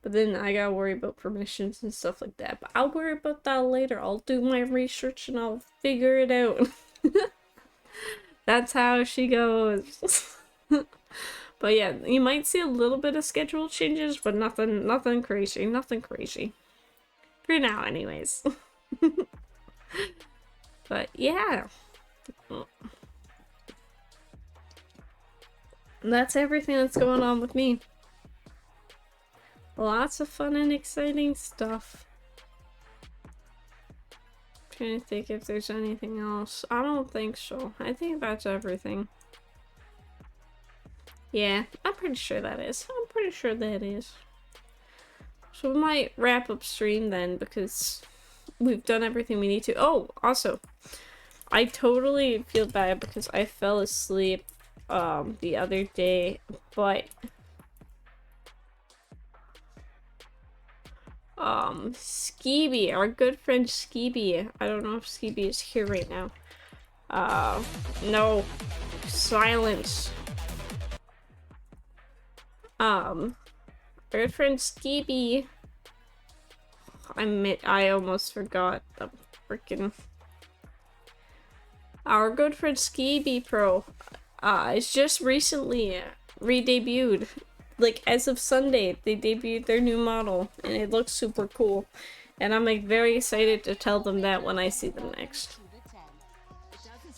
But then I gotta worry about permissions and stuff like that. But I'll worry about that later. I'll do my research and I'll figure it out. That's how she goes. But yeah, you might see a little bit of schedule changes, but nothing crazy. Nothing crazy. For now, anyways. But yeah. That's everything that's going on with me. Lots of fun and exciting stuff. Trying to think if there's anything else. I don't think so. I think that's everything. Yeah, I'm pretty sure that is. I'm pretty sure that is. So we might wrap up stream then, because we've done everything we need to. Oh, also, I totally feel bad because I fell asleep the other day, but Skeeby, our good friend Skeeby. I don't know if Skeeby is here right now. No. Silence. Our good friend Skeeby. I almost forgot the freaking. Our good friend Skeeby Pro. It's just recently re-debuted. Like, as of Sunday, they debuted their new model, and it looks super cool. And I'm, like, very excited to tell them that when I see them next.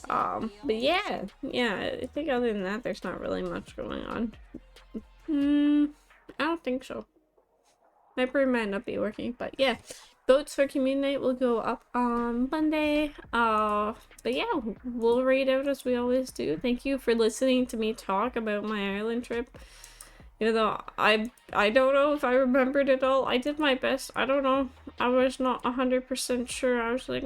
But yeah, I think other than that, there's not really much going on. I don't think so. My brain might not be working, but yeah. Votes for community night will go up on Monday. But yeah, we'll read out as we always do. Thank you for listening to me talk about my Ireland trip. Even though I don't know if I remembered it all. I did my best. I don't know. I was not 100% sure. I was like,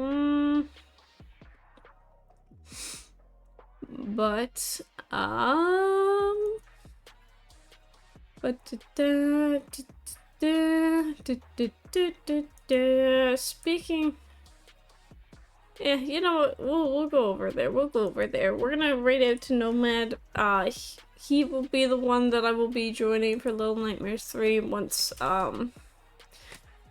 But, speaking, yeah, you know what, we'll go over there. We're gonna raid out to Nomad. He will be the one that I will be joining for Little Nightmares 3 once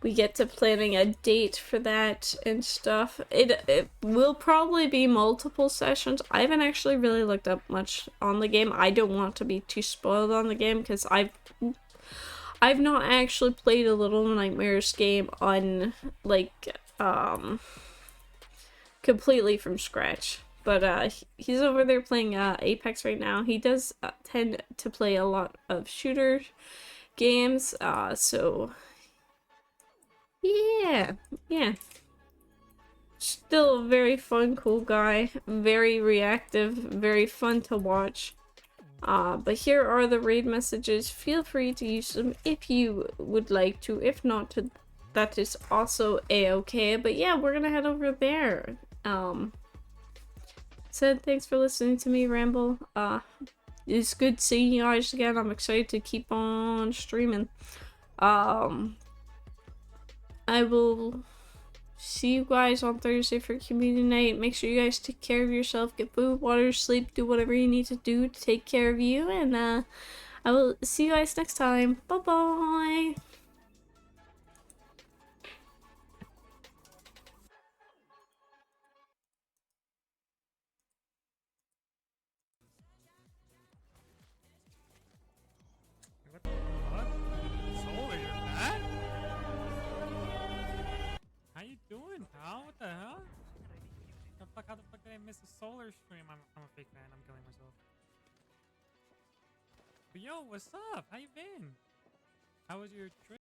we get to planning a date for that and stuff. It will probably be multiple sessions. I haven't actually really looked up much on the game. I don't want to be too spoiled on the game because I've not actually played a Little Nightmares game on like completely from scratch. But he's over there playing Apex right now. He does tend to play a lot of shooter games, so yeah. Still a very fun, cool guy. Very reactive, very fun to watch. But here are the raid messages. Feel free to use them if you would like to. If not, that is also a-okay. But yeah, we're gonna head over there. said, thanks for listening to me ramble. It's good seeing you guys again. I'm excited to keep on streaming. I will see you guys on Thursday for community night. Make sure you guys take care of yourself. Get food, water, sleep, do whatever you need to do to take care of you. And I will see you guys next time. Bye-bye. What the fuck? Solar, you're back? How you doing, pal? What the hell? How the fuck did I miss a solar stream? I'm a fake fan. I'm killing myself. But yo, what's up? How you been? How was your trip?